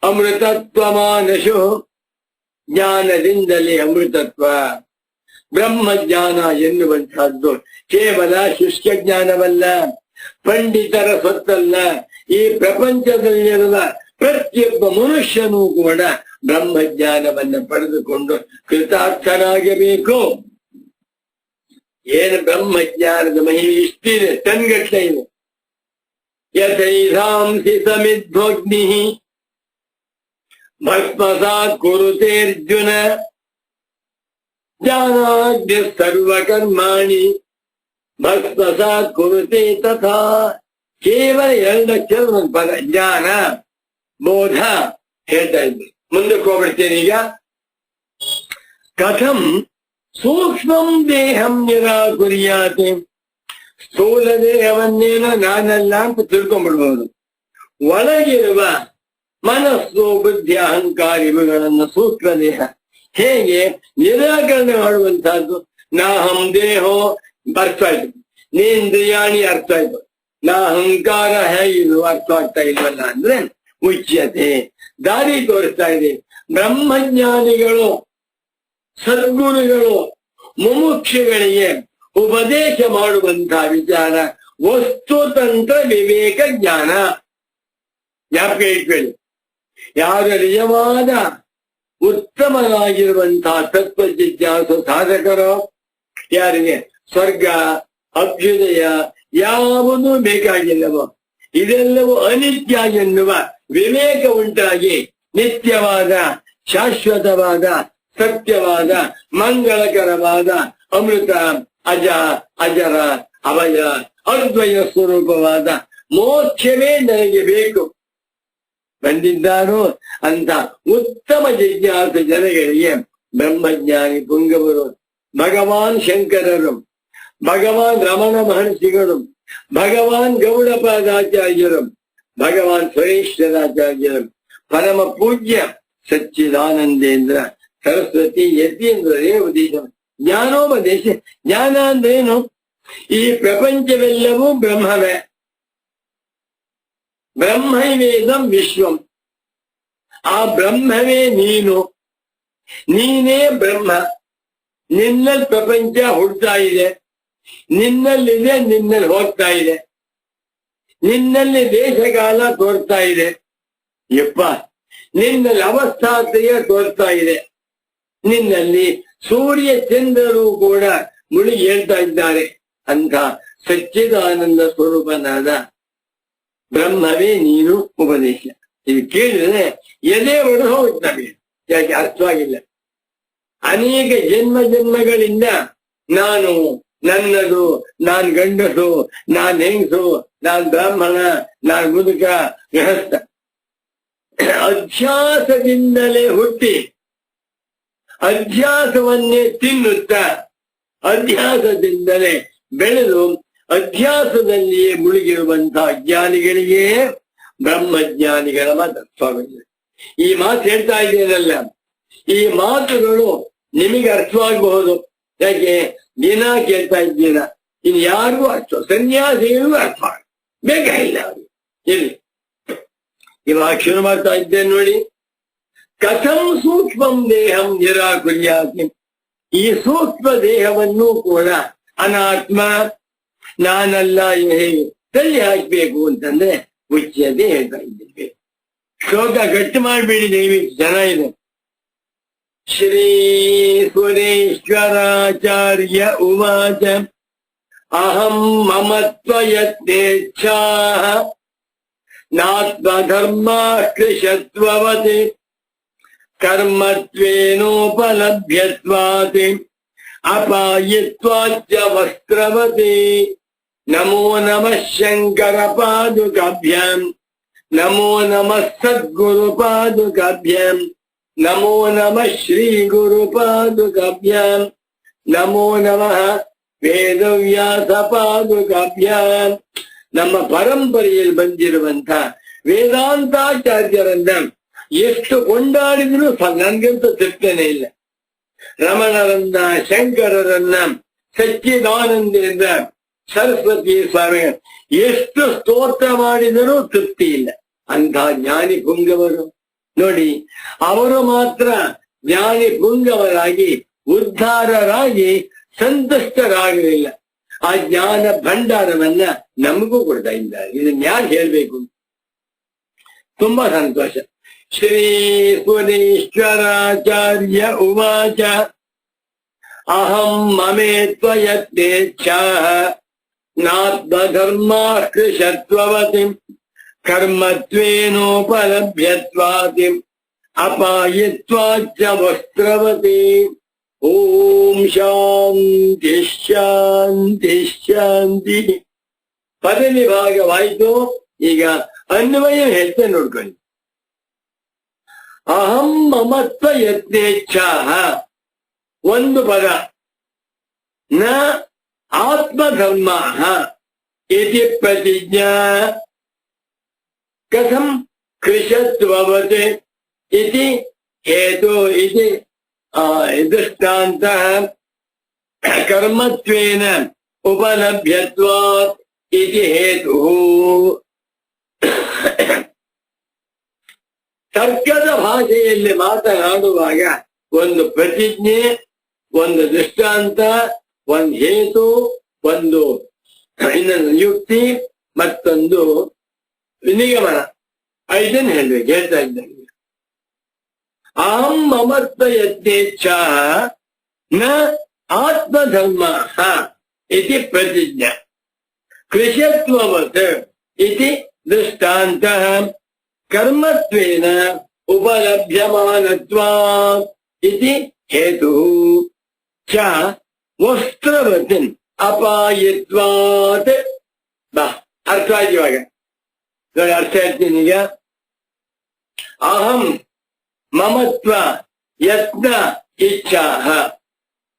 ಅಮೃತತ್ವಮಾನಶು. ಜ್ಞಾನದಿಂದಲೇ ಅಮೃತತ್ವ. ಬ್ರಹ್ಮಜ್ಞಾನ ಎನ್ನುವಂತಹದ್ದು ಕೇವಲ ಶುಷ್ಕ ಜ್ಞಾನವಲ್ಲ, ಪಂಡಿತರ ಸ್ವತ್ತಲ್ಲ. ಈ ಪ್ರಪಂಚದಲ್ಲಿರುವ ಪ್ರತಿಯೊಬ್ಬ ಮನುಷ್ಯನೂ ಕೂಡ ಬ್ರಹ್ಮಜ್ಞಾನವನ್ನು ಪಡೆದುಕೊಂಡು ಕೃತಾರ್ಥರಾಗಬೇಕು. ಏನು ಬ್ರಹ್ಮಜ್ಞಾನದ ಮಹಿಮೆ ಇಷ್ಟಿದೆ, ತನ್ಗಟ್ಲೆ ಇದೆ. ಯಥೈಧಾಂಸಿ ಸಮಿದ್ವಗ್ನಿ ಭಸ್ಮಸಾತ್ ಕುರುತೆ ಅರ್ಜುನ ಜ್ಞಾನಾದ್ಯ ಸರ್ವಕರ್ಮಾಣಿ ಭಸ್ಮಸಾತ್ ಕುರುತೆ ತಥಾ. ಕೇವಲ 2 ಅಕ್ಷರ ಒಂದು ಪದ ಜ್ಞಾನ ಬೋಧ ಹೇಳ್ತಾ ಇದ್ವಿ. ಮುಂದಕ್ಕೆ ಹೋಗ್ಬಿಡ್ತೇನೆ ಈಗ. ಕಥಂ ಸೂಕ್ಷ್ಮಂ ದೇಹಂ ನಿರಾಕುರ್ಯಾತೆ. ಸ್ಥೂಲ ದೇಹವನ್ನೇನೋ ನಾನಲ್ಲ ಅಂತ ತಿಳ್ಕೊಂಡ್ಬಿಡ್ಬೋದು. ಒಳಗಿರುವ ಮನಸ್ಸು ಬುದ್ಧಿ ಅಹಂಕಾರ ಇವುಗಳನ್ನು ಸೂಕ್ಷ್ಮ ದೇಹ ಹೇಗೆ ನಿರಾಕರಣೆ ಮಾಡುವಂತಹದ್ದು. ನಾಹಂ ದೇಹೋ ಅರ್ಥ ಆಯ್ತು, ನೇಂದ್ರಿಯಾಣಿ ಅರ್ಥ ಆಯ್ತು, ನಾ ಅಹಂಕಾರ ಹೇಗಿದು ಅರ್ಥ ಆಗ್ತಾ ಇಲ್ವಲ್ಲ ಅಂದ್ರೆ ಉಚ್ಯತೆ ದಾರಿ ತೋರಿಸ್ತಾ ಇದೆ. ಬ್ರಹ್ಮಜ್ಞಾನಿಗಳು ಸದ್ಗುರುಗಳು ಮುಮುಕ್ಷುಗಳಿಗೆ ಉಪದೇಶ ಮಾಡುವಂತಹ ವಿಚಾರ ವಸ್ತುತಂತ್ರ ವಿವೇಕ ಜ್ಞಾನ. ಜ್ಞಾಪಕ ಇಟ್ಕೊಳ್ಳಿ, ಯಾರು ನಿಜವಾದ ಉತ್ತಮರಾಗಿರುವಂತಹ ತತ್ವ ಜಿಜ್ಞಾಸು ಸಾಧಕರು, ಯಾರಿಗೆ ಸ್ವರ್ಗ ಅಭ್ಯುದಯ ಯಾವುದೂ ಬೇಕಾಗಿಲ್ಲವೋ, ಇದೆಲ್ಲವೂ ಅನಿತ್ಯ ಎನ್ನುವ ವಿವೇಕ ಉಂಟಾಗಿ ನಿತ್ಯವಾದ ಶಾಶ್ವತವಾದ ಸತ್ಯವಾದ ಮಂಗಳಕರವಾದ ಅಮೃತ ಅಜ ಅಜರ ಅವಯ ಅದ್ವಯ ಸ್ವರೂಪವಾದ ಮೋಕ್ಷವೇ ನನಗೆ ಬೇಕು ಬಂದಿದ್ದಾರೋ ಅಂತ ಉತ್ತಮ ಜಿಜ್ಞಾಸ ಜನಗಳಿಗೆ ಬ್ರಹ್ಮಜ್ಞಾನಿ ಪುಂಗವರು, ಭಗವಾನ್ ಶಂಕರರು, ಭಗವಾನ್ ರಮಣ ಮಹರ್ಷಿಗಳು, ಭಗವಾನ್ ಗೌಡಪಾದಾಚಾರ್ಯರು, ಭಗವಾನ್ ಸುರೇಶ್ವರಾಚಾರ್ಯರು, ಪರಮ ಪೂಜ್ಯ ಸಚ್ಚಿದಾನಂದೇಂದ್ರ ಸರಸ್ವತಿ ಯತೀಂದ್ರ ರೇವತೀಶ ಜ್ಞಾನೋಪದೇಶ. ಜ್ಞಾನ ಅಂದ್ರೇನು? ಈ ಪ್ರಪಂಚವೆಲ್ಲವೂ ಬ್ರಹ್ಮವೇ. ಬ್ರಹ್ಮೈವೇದಂ ವಿಶ್ವಂ. ಆ ಬ್ರಹ್ಮವೇ ನೀನು, ನೀನೇ ಬ್ರಹ್ಮ. ನಿನ್ನಲ್ಲಿ ಪ್ರಪಂಚ ಹುಡ್ತಾ ಇದೆ, ನಿನ್ನಲ್ಲಿದೆ, ನಿನ್ನಲ್ಲಿ ಹೋಗ್ತಾ ಇದೆ, ನಿನ್ನಲ್ಲಿ ದೇಶಕಾಲ ತೋರ್ತಾ ಇದೆ. ಯಪ್ಪ, ನಿನ್ನಲ್ಲಿ ಅವಸ್ಥಾತ್ರಯ ತೋರ್ತಾ ಇದೆ, ನಿನ್ನಲ್ಲಿ ಸೂರ್ಯ ಚಂದ್ರರು ಕೂಡ ಮುಳುಗಿ ಹೇಳ್ತಾ ಇದ್ದಾರೆ ಅಂತ ಸಚ್ಚಿದಾನಂದ ಸ್ವರೂಪನಾದ ಬ್ರಹ್ಮವೇ ನೀನು ಉಪದೇಶ. ಇದು ಕೇಳಿದ್ರೆ ಎದೆ ಹೊಡೆದು ಹೋಗ್ತವೆ. ಯಾಕೆ ಅರ್ಥವಾಗಿಲ್ಲ. ಅನೇಕ ಜನ್ಮಗಳಿಂದ ನಾನು, ನನ್ನದು, ನಾನ್ ಗಂಡಸು, ನಾನ್ ಹೆಂಗಸು, ನಾನ್ ಬ್ರಾಹ್ಮಣ, ನಾನ್ ಮುದುಕ, ಗೃಹಸ್ಥ ಅಧ್ಯಾಸದಿಂದಲೇ ಹುಟ್ಟಿ ಅಧ್ಯಾಸವನ್ನೇ ತಿನ್ನುತ್ತಾ ಅಧ್ಯಾಸದಿಂದಲೇ ಬೆಳೆದು ಅಧ್ಯಾಸದಲ್ಲಿಯೇ ಮುಳುಗಿರುವಂತಹ ಅಜ್ಞಾನಿಗಳಿಗೆ ಬ್ರಹ್ಮಜ್ಞಾನಿಗಳ ಮಾತಾಡ್ತಾರೆ. ಈ ಮಾತು ಹೇಳ್ತಾ ಇದ್ದೇನಲ್ಲ, ಈ ಮಾತುಗಳು ನಿಮಗೆ ಅರ್ಥವಾಗಬಹುದು. ಯಾಕೆ ದಿನ ಕೇಳ್ತಾ ಇದ್ದೀರ, ಇನ್ನು ಯಾರಿಗೂ ಅರ್ಥ, ಸನ್ಯಾಸಿಗಳಿಗೂ ಅರ್ಥ ಬೇಕಾಗಿಲ್ಲ ಅವ್ರಿಗೆ. ಇಲ್ಲಿ ಇವಾಗ ಶುರು ಮಾಡ್ತಾ ಇದ್ದೇನೆ ನೋಡಿ. ಕಥಂ ಸೂಕ್ಷ್ಮಂ ದೇಹಂ ನಿರಾಕುರ್ಯಾತಿ. ಈ ಸೂಕ್ಷ್ಮ ದೇಹವನ್ನು ಕೂಡ ಅನಾತ್ಮ, ನಾನಲ್ಲ ಹೇಗೆ ತಳ್ಳಿ ಹಾಕ್ಬೇಕು ಅಂತಂದ್ರೆ ಉಚ್ಯತೆ ಹೇಳ್ತಾ ಇದ್ದೇವೆ. ಶ್ಲೋಕ ಗಟ್ಟಿ ಮಾಡಬೇಡಿ ದಯವಿಟ್ಟು, ಚೆನ್ನಾಗಿದೆ. ಶ್ರೀ ಸುರೇಶ್ವರಾಚಾರ್ಯ ಉವಾಚ ಅಹಂ ಮಮತ್ವ ಯತ್ನೇಚ್ಛಾ ನಾತ್ಮಧರ್ಮಾಶ್ಲಿಷತ್ವವತಿ ಕರ್ಮತ್ವೇನೋಪಲಭ್ಯತ್ವಾತಿ ಅಪಾಯಿತ್ವಾಚ್ಚ ವಸ್ತ್ರವತಿ. ನಮೋ ನಮಃ ಶಂಕರ ಪಾದುಕಾಭ್ಯಾಂ, ನಮೋ ನಮಃ ಸದ್ಗುರು ಪಾದುಕಾಭ್ಯಾಂ, ನಮೋ ನಮಃ ಶ್ರೀ ಗುರು ಪಾದುಕಾಭ್ಯಾಂ, ನಮೋ ನಮಃ ವೇದವ್ಯಾಸ ಪಾದುಕಾಭ್ಯಾಂ. ನಮ್ಮ ಪರಂಪರೆಯಲ್ಲಿ ಬಂದಿರುವಂತ ವೇದಾಂತಾಚಾರ್ಯರನ್ನ ಎಷ್ಟು ಕೊಂಡಾಡಿದ್ರು ನನ್ಗಂತೂ ತೃಪ್ತನೇ ಇಲ್ಲ. ರಮಣರನ್ನ, ಶಂಕರರನ್ನ, ಸಚ್ಚಿದಾನಂದೇಂದ್ರ ಸರಸ್ವತಿ ಸ್ವಾಮಿ ಎಷ್ಟು ಸ್ತೋತ್ರ ಮಾಡಿದರೂ ತೃಪ್ತಿ ಇಲ್ಲ. ಅಂಥ ಜ್ಞಾನಿ ಪುಂಗವರು ನೋಡಿ, ಅವರು ಮಾತ್ರ ಜ್ಞಾನಿ ಪುಂಗವರಾಗಿ ಉದ್ಧಾರರಾಗಿ ಸಂತುಷ್ಟರಾಗಲಿಲ್ಲ. ಆ ಜ್ಞಾನ ಭಂಡಾರವನ್ನ ನಮಗೂ ಕೊಡ್ತಾ ಇದ್ದಾರೆ. ಇದನ್ನ ಯಾರು ಹೇಳ್ಬೇಕು? ತುಂಬಾ ಸಂತೋಷ. ಶ್ರೀ ಸುರೇಶ್ವರಾಚಾರ್ಯ ಉವಾಚ ಅಹಂ ಮಮೇತ್ವ ಯತ್ನೇಚ್ಛಾ ನಾತ್ಮಧರ್ಮಾಶ್ಲಿಷತ್ವವತಿ ಕರ್ಮತ್ವೇನೋಪಲಭ್ಯತ್ವಾತಿ ಅಪಾಯಿತ್ವಾಚ ವಸ್ತ್ರವತಿ. ಓಂ ಶಾಂತಿ ಶಾಂತಿ ಶಾಂತಿ. ಪದವಿ ಭಾಗವಾಯಿತು. ಈಗ ಅನ್ವಯ ಹೇಳ್ತೇನೆ ನೋಡ್ಕೊಳ್ಳಿ. ಅಹಂ ಮಮತ್ವ ಯತ್ನೇಚ್ಛಾ ಒಂದು ಪದ. ನ ಆತ್ಮಧರ್ಮ ಇತಿ ಪ್ರತಿಜ್ಞಾ. ಕಥಂ ಕೃಶತ್ವವತ್ ಇತಿ ಹೇತು ಇತಿ ದೃಷ್ಟಾಂತ ಕರ್ಮತ್ವೇನ ಉಪಲಭ್ಯತ್ವಾತ್ ಇತಿ ಹೇತು. ತರ್ಕದ ಭಾಷೆಯಲ್ಲಿ ಮಾತನಾಡುವಾಗ ಒಂದು ಪ್ರತಿಜ್ಞೆ, ಒಂದು ದೃಷ್ಟಾಂತ, ಒಂದು ಹೇತು, ಒಂದು ಇನ್ನೊಂದು ಯುಕ್ತಿ, ಮತ್ತೊಂದು ನಿಗಮನ, ಐದನ್ನು ಹೇಳ್ಬೇಕು. ಹೇಳ್ತಾ ಇದ್ದಂಗೆ ಅಹಂ ಮಮತ್ವ ಯತ್ನೇಚ್ಛಾ ನ ಆತ್ಮಧರ್ಮ ಇತಿ ಪ್ರತಿಜ್ಞಾ. ಕೃಷತ್ವವತ್ ಇತಿ ದೃಷ್ಟಾಂತ ಕರ್ಮತ್ವೇನ ಉಪಲಭ್ಯಮಾನತ್ವಾತ್ ಇತಿ ಹೇತು ಚ ವಸ್ತ್ರವತ್ ಅಪಾಯಿತ್ವಾತ್. ಬಾ ಅರ್ಥ ಆಯ್ತು ಇವಾಗ ನೋಡಿ, ಅರ್ಥ ಹೇಳ್ತೀನಿ ಈಗ. ಅಹಂ ಮಮತ್ವ ಯತ್ನ ಇಚ್ಛಾ.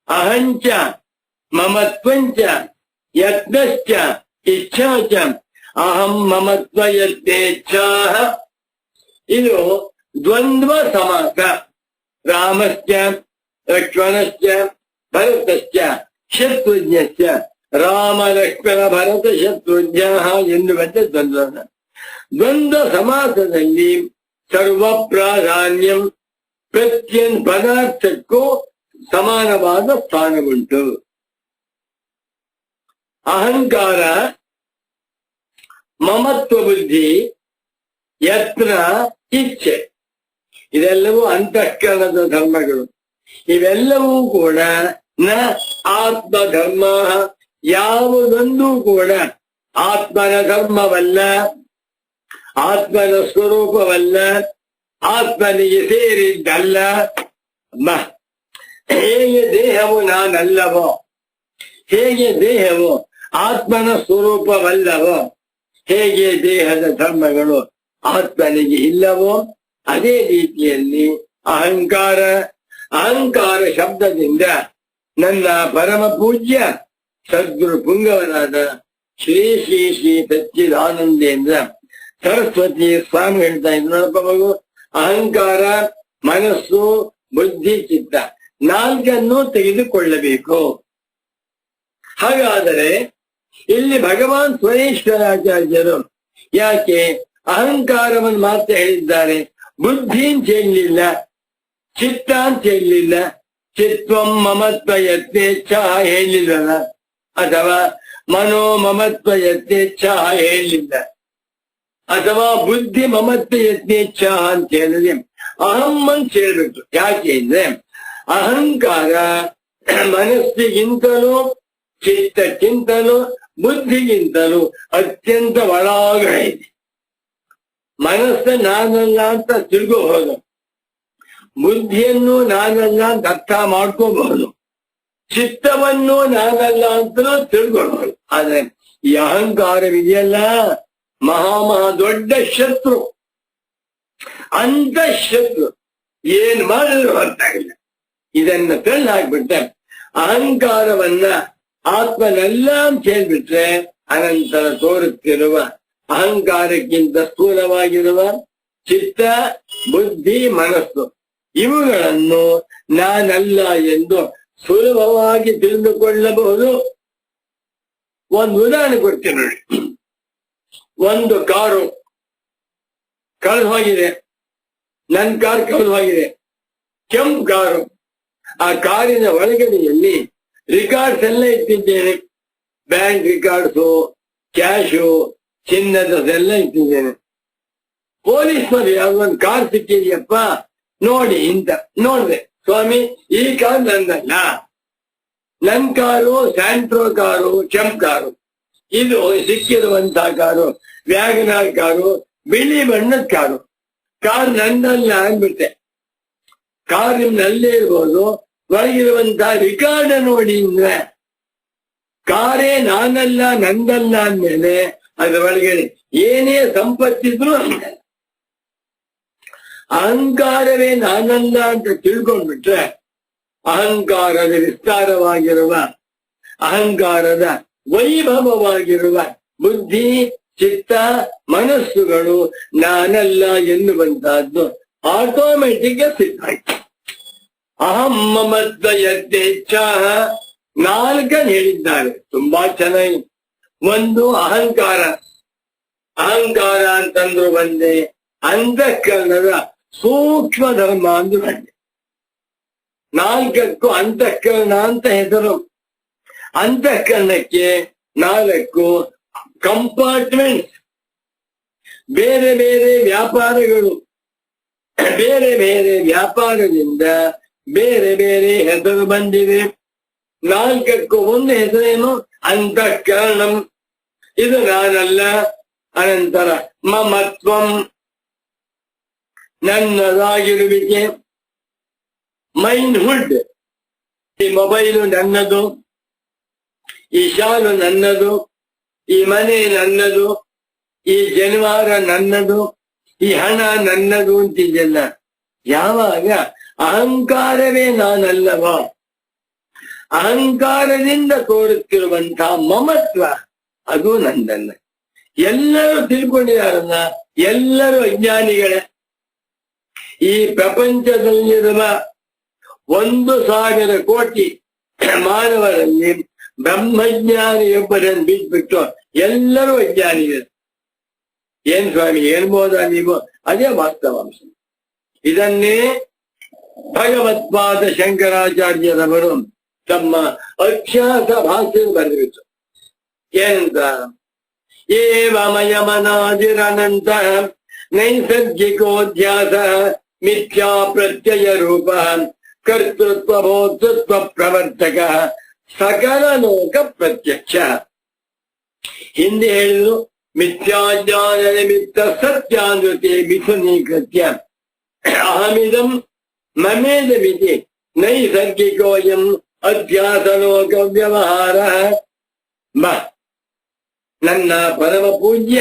ಅಹಂಚ ಮಮತ್ವಂಚ ಯತ್ನಶ್ಚ ಇಚ್ಛಾ ಚ ಅಹಂ ಮಮತ್ವ ಯತ್ನೇಚ್ಛಾ. ಇದು ದ್ವಂದ್ವ ಸಮಾಸ. ರಾಮಶ್ಚ ಲಕ್ಷ್ಮಣಶ್ಚ ಭರತಶ್ಚ ಶತ್ರುಘ್ನಶ್ಚ. ರಾಮ ಲಕ್ಷ್ಮಣ ಭರತ ಶತ್ರುಘ್ನ ಎನ್ನುವಂತೆ ದ್ವಂದ್ವ. ದ್ವಂದ್ವ ಸಮಾಸದಲ್ಲಿ ಸರ್ವ ಪ್ರಾಧಾನ್ಯಂ. ಪ್ರತಿಯೊಂದು ಪದಾರ್ಥಕ್ಕೂ ಸಮಾನವಾದ ಸ್ಥಾನವುಂಟು. ಅಹಂಕಾರ, ಮಮತ್ವ ಬುದ್ಧಿ, ಯತ್ನ, ಇಚ್ಛೆ ಇದೆಲ್ಲವೂ ಅಂತಃಕರಣದ ಧರ್ಮಗಳು. ಇವೆಲ್ಲವೂ ಕೂಡ ನ ಆತ್ಮಧರ್ಮ. ಯಾವುದೊಂದು ಕೂಡ ಆತ್ಮನ ಧರ್ಮವಲ್ಲ, ಆತ್ಮನ ಸ್ವರೂಪವಲ್ಲ, ಆತ್ಮನಿಗೆ ಸೇರಿದ್ದಲ್ಲ. ಹೇಗೆ ದೇಹವು ನಾನಲ್ಲವೋ, ಹೇಗೆ ದೇಹವು ಆತ್ಮನ ಸ್ವರೂಪವಲ್ಲವೋ, ಹೇಗೆ ದೇಹದ ಧರ್ಮಗಳು ಆತ್ಮನಿಗೆ ಇಲ್ಲವೋ, ಅದೇ ರೀತಿಯಲ್ಲಿ ಅಹಂಕಾರ. ಅಹಂಕಾರ ಶಬ್ದದಿಂದ ನನ್ನ ಪರಮ ಪೂಜ್ಯ ಸದ್ಗುರು ಪುಂಗವರಾದ ಶ್ರೀ ಶ್ರೀ ಶ್ರೀ ಸಚ್ಚಿದಾನಂದೇಂದ್ರ ಸರಸ್ವತಿ ಸ್ವಾಮಿ ಹೇಳ್ತಾ ಇದ್ರು, ನೋಡಪ್ಪ ಮಗು, ಅಹಂಕಾರ, ಮನಸ್ಸು, ಬುದ್ಧಿ, ಚಿತ್ತ ನಾಲ್ಕನ್ನು ತೆಗೆದುಕೊಳ್ಳಬೇಕು. ಹಾಗಾದರೆ ಇಲ್ಲಿ ಭಗವಾನ್ ಸ್ವರೇಶ್ವರಾಚಾರ್ಯರು ಯಾಕೆ ಅಹಂಕಾರವನ್ನು ಮಾತ್ರ ಹೇಳಿದ್ದಾರೆ, ಬುದ್ಧಿ ಅಂತ ಹೇಳಲಿಲ್ಲ, ಚಿತ್ತ ಅಂತ ಹೇಳಲಿಲ್ಲ, ಚಿತ್ವಂ ಮಮತ್ವ ಯತ್ನೇಚ್ಛ ಹೇಳಲಿಲ್ಲ, ಅಥವಾ ಮನೋ ಮಮತ್ವ ಯತ್ನೇಚ್ಛ ಹೇಳಲಿಲ್ಲ, ಅಥವಾ ಬುದ್ಧಿ ಮಮತ್ವ ಯತ್ನೇಚ್ಛ ಅಂತ ಹೇಳಿದ್ರೆ ಅಹಂ ಅಂತ ಹೇಳ್ಬೇಕು. ಯಾಕೆ ಅಂದ್ರೆ ಅಹಂಕಾರ ಮನಸ್ಸಿಗಿಂತಲೂ, ಚಿತ್ತಕ್ಕಿಂತಲೂ, ಬುದ್ಧಿಗಿಂತಲೂ ಅತ್ಯಂತ ಒಳಗಡೆ ಇದೆ. ಮನಸ್ಸು ನಾನಲ್ಲ ಅಂತ ತಿಳ್ಕೋಬಹುದು, ಬುದ್ಧಿಯನ್ನು ನಾನಲ್ಲ ಅಂತ ಅರ್ಥ ಮಾಡ್ಕೋಬಹುದು, ಚಿತ್ತವನ್ನು ನಾನಲ್ಲ ಅಂತಲೂ ತಿಳ್ಕೊಳ್ಬಹುದು. ಆದ್ರೆ ಈ ಅಹಂಕಾರವಿದೆಯಲ್ಲ, ಮಹಾ ದೊಡ್ಡ ಶತ್ರು, ಅಂತಃಶತ್ರು. ಏನ್ ಮಾಡಿದ್ರು ಹೊರತಾಗಿಲ್ಲ. ಇದನ್ನ ತಳ್ಳಿ ಹಾಕ್ಬಿಟ್ರೆ, ಅಹಂಕಾರವನ್ನ ಆತ್ಮನಲ್ಲ ಅಂತ ಹೇಳ್ಬಿಟ್ರೆ, ಅನಂತರ ತೋರುತ್ತಿರುವ ಅಹಂಕಾರಕ್ಕಿಂತ ಸ್ಥೂಲವಾಗಿರುವ ಚಿತ್ತ, ಬುದ್ಧಿ, ಮನಸ್ಸು ಇವುಗಳನ್ನು ನಾನಲ್ಲ ಎಂದು ಸುಲಭವಾಗಿ ತಿಳಿದುಕೊಳ್ಳಬಹುದು. ಒಂದು ಉದಾಹರಣೆ ಕೊಡ್ತೀನಿ ನೋಡಿ. ಒಂದು ಕಾರು ಕಳೆದು ಹೋಗಿದೆ, ನನ್ನ ಕಾರ್ ಕಳೆದು ಹೋಗಿದೆ, ಕೆಂಪು ಕಾರು. ಆ ಕಾರಿನ ಒಳಗಡೆಯಲ್ಲಿ ರಿಕಾರ್ಡ್ಸ್ ಎಲ್ಲ ಇಟ್ಟಿದ್ದೇನೆ, ಬ್ಯಾಂಕ್ ರಿಕಾರ್ಡ್ಸು, ಕ್ಯಾಶು, ಚಿನ್ನದೆಲ್ಲ ಇಟ್ಟಿದ್ದೇನೆ. ಪೊಲೀಸ್ನವರು ಯಾವ್ದೊಂದು ಕಾರ್ ಸಿಕ್ಕಿದೆಯಪ್ಪ ನೋಡಿ ಅಂತ ನೋಡ್ದೆ. ಸ್ವಾಮಿ, ಈ ಕಾರ್ ನಂದಲ್ಲ, ನನ್ ಕಾರು ಸ್ಯಾಂಟ್ರೋ ಕಾರು, ಕೆಂಪು ಕಾರು. ಇದು ಸಿಕ್ಕಿರುವಂತಹ ಕಾರು ವ್ಯಾಗನಾರ್ ಕಾರು, ಬಿಳಿ ಬಣ್ಣದ ಕಾರು. ಕಾರ್ ನಂದಲ್ಲ ಅಂದ್ಬಿಟ್ಟೆ. ಕಾರ್ ನಿಮ್ನಲ್ಲೇ ಇರ್ಬೋದು, ಒಳಗಿರುವಂತಹ ರಿಕಾರ್ಡ್ ನೋಡಿ ಅಂದ್ರೆ ಕಾರೇ ನಾನಲ್ಲ ನಂದಲ್ಲ ಅಂದ್ಮೇಲೆ ಅದ್ರ ಒಳಗಡೆ ಏನೇ ಸಂಪತ್ತಿದ್ರು ಅಹಂಕಾರವೇ ನಾನಲ್ಲ ಅಂತ ತಿಳ್ಕೊಂಡ್ಬಿಟ್ರೆ ಅಹಂಕಾರದ ವಿಸ್ತಾರವಾಗಿರುವ, ಅಹಂಕಾರದ ವೈಭವವಾಗಿರುವ ಬುದ್ಧಿ ಚಿತ್ತ ಮನಸ್ಸುಗಳು ನಾನಲ್ಲ ಎನ್ನುವಂತಹದ್ದು ಆಟೋಮೆಟಿಕ್ ಸಿದ್ಧಾಯ್ತು. ಅಹಂ ಮಮತ್ವ ಯಥೇಚ್ಛ ನಾಲ್ಕನ್ನು ಹೇಳಿದ್ದಾರೆ, ತುಂಬಾ ಚೆನ್ನಾಗಿ. ಒಂದು ಅಹಂಕಾರ, ಅಹಂಕಾರ ಅಂತಂದ್ರು ಬಂದೆ, ಅಂತಃಕರಣದ ಸೂಕ್ಷ್ಮ ಧರ್ಮ ಅಂದ್ರು ಬಂದೆ. ನಾಲ್ಕಕ್ಕೂ ಅಂತಃಕರಣ ಅಂತ ಹೆಸರು. ಅಂತಃಕರಣಕ್ಕೆ 4 ಕಂಪಾರ್ಟ್ಮೆಂಟ್ಸ್, ಬೇರೆ ಬೇರೆ ವ್ಯಾಪಾರಗಳು, ಬೇರೆ ಬೇರೆ ವ್ಯಾಪಾರದಿಂದ ಬೇರೆ ಬೇರೆ ಹೆಸರು ಬಂದಿವೆ. 4ಕ್ಕೂ ಒಂದು ಹೆಸರೇನು? ಅಂತಃಕರಣಂ. ಇದು ನಾನಲ್ಲ. ಅನಂತರ ಮಮತ್ವಂ, ನನ್ನದಾಗಿರುವಿಕೆ, ಮೈಂಡ್ಹುಡ್. ಈ ಮೊಬೈಲು ನನ್ನದು, ಈ ಶಾಲು ನನ್ನದು, ಈ ಮನೆ ನನ್ನದು, ಈ ಜನಿವಾರ ನನ್ನದು, ಈ ಹಣ ನನ್ನದು ಅಂತಿದೆಯಲ್ಲ. ಯಾವಾಗ ಅಹಂಕಾರವೇ ನಾನಲ್ಲವ, ಅಹಂಕಾರದಿಂದ ತೋರುತ್ತಿರುವಂತಹ ಮಮತ್ವ ಅದು ನಂದಲ್ಲ. ಎಲ್ಲರೂ ತಿಳ್ಕೊಂಡಿದಾರಲ್ಲ, ಎಲ್ಲರೂ ಅಜ್ಞಾನಿಗಳೇ. ಈ ಪ್ರಪಂಚದಲ್ಲಿರುವ 1,000 ಕೋಟಿ ಮಾನವರಲ್ಲಿ ಬ್ರಹ್ಮಜ್ಞಾನಿಯೊಬ್ಬರನ್ನು ಬಿಟ್ಬಿಟ್ಟು ಎಲ್ಲರೂ ಅಜ್ಞಾನಿಗಳು. ಏನ್ ಸ್ವಾಮಿ ಹೇಳ್ಬೋದಾ ನೀವು? ಅದೇ ವಾಸ್ತವಾಂಶ. ಇದನ್ನೇ ಭಗವತ್ಪಾದ ಶಂಕರಾಚಾರ್ಯರವರು ತಮ್ಮ ಅಖ್ಯಾತ ಭಾಷೆ ಬರೆದಿತ್ತು. ಏನಂತ? ಏವಮಯಮನಾದಿರನಂತ ನೈಸರ್ಗಿಕೋಧ್ಯಾಸ ಮಿಥ್ಯಾ ಪ್ರತ್ಯಯ ರೂಪ ಕರ್ತೃತ್ವ ಭೋತೃತ್ವ ಪ್ರವರ್ತಕ ಸಕಲ ಲೋಕ ಪ್ರತ್ಯಕ್ಷ. ಹಿಂದೆ ಹೇಳಿದ್ರು ಮಿಥ್ಯಾಜ್ಞಾನ ನಿಮಿತ್ತ ಸತ್ಯಾನೃತೆ ಮಿಥುನೀಕೃತ್ಯ ಅಹಮಿದಂ ಮಮೇದಮಿತಿ ನೈಸರ್ಗಿಕೋಯಂ ಅಧ್ಯಾಸ ಲೋಕ ವ್ಯವಹಾರ. ನನ್ನ ಪರಮ ಪೂಜ್ಯ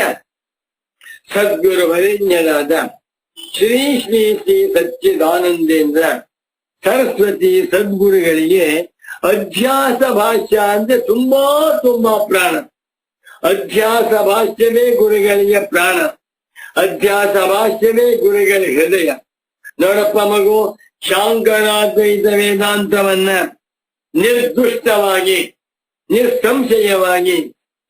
ಸದ್ಗುರು ವರೇಣ್ಯರಾದ ಶ್ರೀ ಶ್ರೀ ಶ್ರೀ ಸಚ್ಚಿದಾನಂದೇಂದ್ರ ಸರಸ್ವತಿ ಸದ್ಗುರುಗಳಿಗೆ ಅಧ್ಯಾಸ ಭಾಷ್ಯ ಅಂದ್ರೆ ತುಂಬಾ ತುಂಬಾ ಪ್ರಾಣ. ಅಧ್ಯಾಸ ಭಾಷ್ಯವೇ ಗುರುಗಳಿಗೆ ಪ್ರಾಣ, ಅಧ್ಯಾಸ ಭಾಷ್ಯವೇ ಗುರುಗಳ ಹೃದಯ. ನೋಡಪ್ಪ ಮಗು, ಶಾಂಕರಾದ್ವೈತ ವೇದಾಂತವನ್ನ ನಿರ್ದುಷ್ಟವಾಗಿ ನಿಸ್ಸಂಶಯವಾಗಿ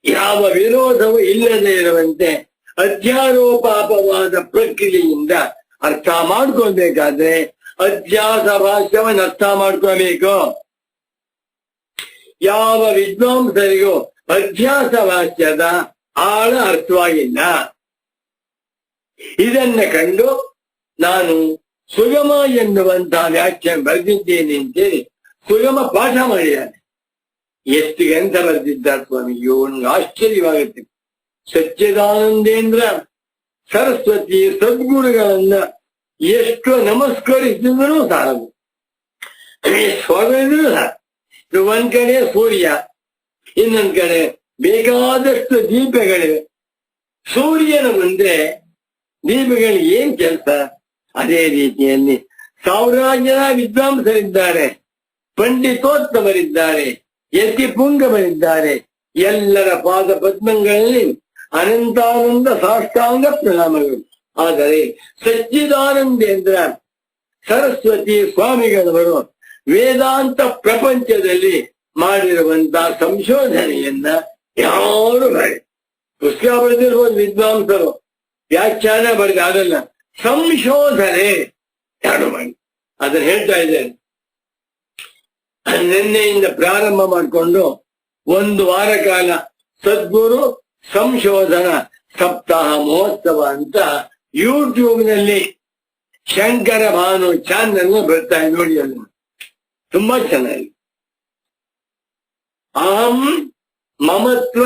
ಯಾವ ವಿರೋಧವೂ ಇಲ್ಲದೆ ಇರುವಂತೆ ಅಧ್ಯಾರೋಪಾಪವಾದ ಪ್ರಕ್ರಿಯೆಯಿಂದ ಅರ್ಥ ಮಾಡ್ಕೊಳ್ಬೇಕಾದ್ರೆ ಅಧ್ಯಾಸ ಭಾಷ್ಯವನ್ನು ಅರ್ಥ ಮಾಡ್ಕೋಬೇಕು. ಯಾವ ವಿದ್ವಾಂಸರಿಗೂ ಅಧ್ಯಾಸ ಭಾಷ್ಯದ ಆಳ ಅರ್ಥವಾಗಿಲ್ಲ. ಇದನ್ನ ಕಂಡು ನಾನು ಸುಗಮ ಎನ್ನುವಂತಹ ವ್ಯಾಖ್ಯೆ ಬರೆದಿದ್ದೇನೆ ಅಂತೇಳಿ ಸುಗಮ ಪಾಠ ಮಾಡಿದ್ದಾನೆ. ಎಷ್ಟು ಗಂಧ ಬರೆದಿದ್ದಾರೆ ಸ್ವಾಮಿ, ಇವನಿಗೆ ಆಶ್ಚರ್ಯವಾಗುತ್ತೆ. ಸಚ್ಚಿದಾನಂದೇಂದ್ರ ಸರಸ್ವತಿ ಸದ್ಗುರುಗಳನ್ನ ಎಷ್ಟು ನಮಸ್ಕರಿಸಿದ್ರು ಸಾಲದು. ಸ್ವರ್ಗಗಳು ಒಂದ್ ಕಡೆ ಸೂರ್ಯ, ಇನ್ನೊಂದ್ ಕಡೆ ಬೇಕಾದಷ್ಟು ದೀಪಗಳಿವೆ. ಸೂರ್ಯನ ಮುಂದೆ ದೀಪಗಳಿಗೆ ಏನ್ ಕೆಲಸ? ಅದೇ ರೀತಿಯಲ್ಲಿ ಸಾವಿರಾರು ಜನ ವಿದ್ವಾಂಸರಿದ್ದಾರೆ, ಪಂಡಿತೋತ್ತಮರಿದ್ದಾರೆ, ಯತಿ ಪುಂಗವರಿದ್ದಾರೆ. ಎಲ್ಲರ ಪಾದ ಪದ್ಮಗಳಲ್ಲಿ ಅನಂತಾನಂದ ಸಾಷ್ಟಾಂಗ ಪ್ರಣಾಮಗಳು. ಆದರೆ ಸಚ್ಚಿದಾನಂದೇಂದ್ರ ಸರಸ್ವತಿ ಸ್ವಾಮಿಗಳವರು ವೇದಾಂತ ಪ್ರಪಂಚದಲ್ಲಿ ಮಾಡಿರುವಂತಹ ಸಂಶೋಧನೆಯನ್ನ ಯಾರು ಮಾಡಿ ಪುಸ್ತಕ ಬರೆದಿರ್ಬೋದು ವಿದ್ವಾಂಸರು, ವ್ಯಾಖ್ಯಾನ ಬರೆದ ಅದಲ್ಲ, ಸಂಶೋಧನೆ ಯಾರು ಮಾಡಿ ಅದನ್ನ ಹೇಳ್ತಾ ಇದ್ದೇನೆ. ನಿನ್ನೆಯಿಂದ ಪ್ರಾರಂಭ ಮಾಡಿಕೊಂಡು 1 ವಾರ ಕಾಲ ಸದ್ಗುರು ಸಂಶೋಧನಾ ಸಪ್ತಾಹ ಮಹೋತ್ಸವ ಅಂತ ಯೂಟ್ಯೂಬ್ನಲ್ಲಿ ಶಂಕರ ಭಾನು ಚಾನಲ್ ಬರ್ತಾ ನೋಡಿ, ಅಲ್ಲಿ ತುಂಬಾ ಚೆನ್ನಾಗಿ. ಅಹಂ ಮಮತ್ವ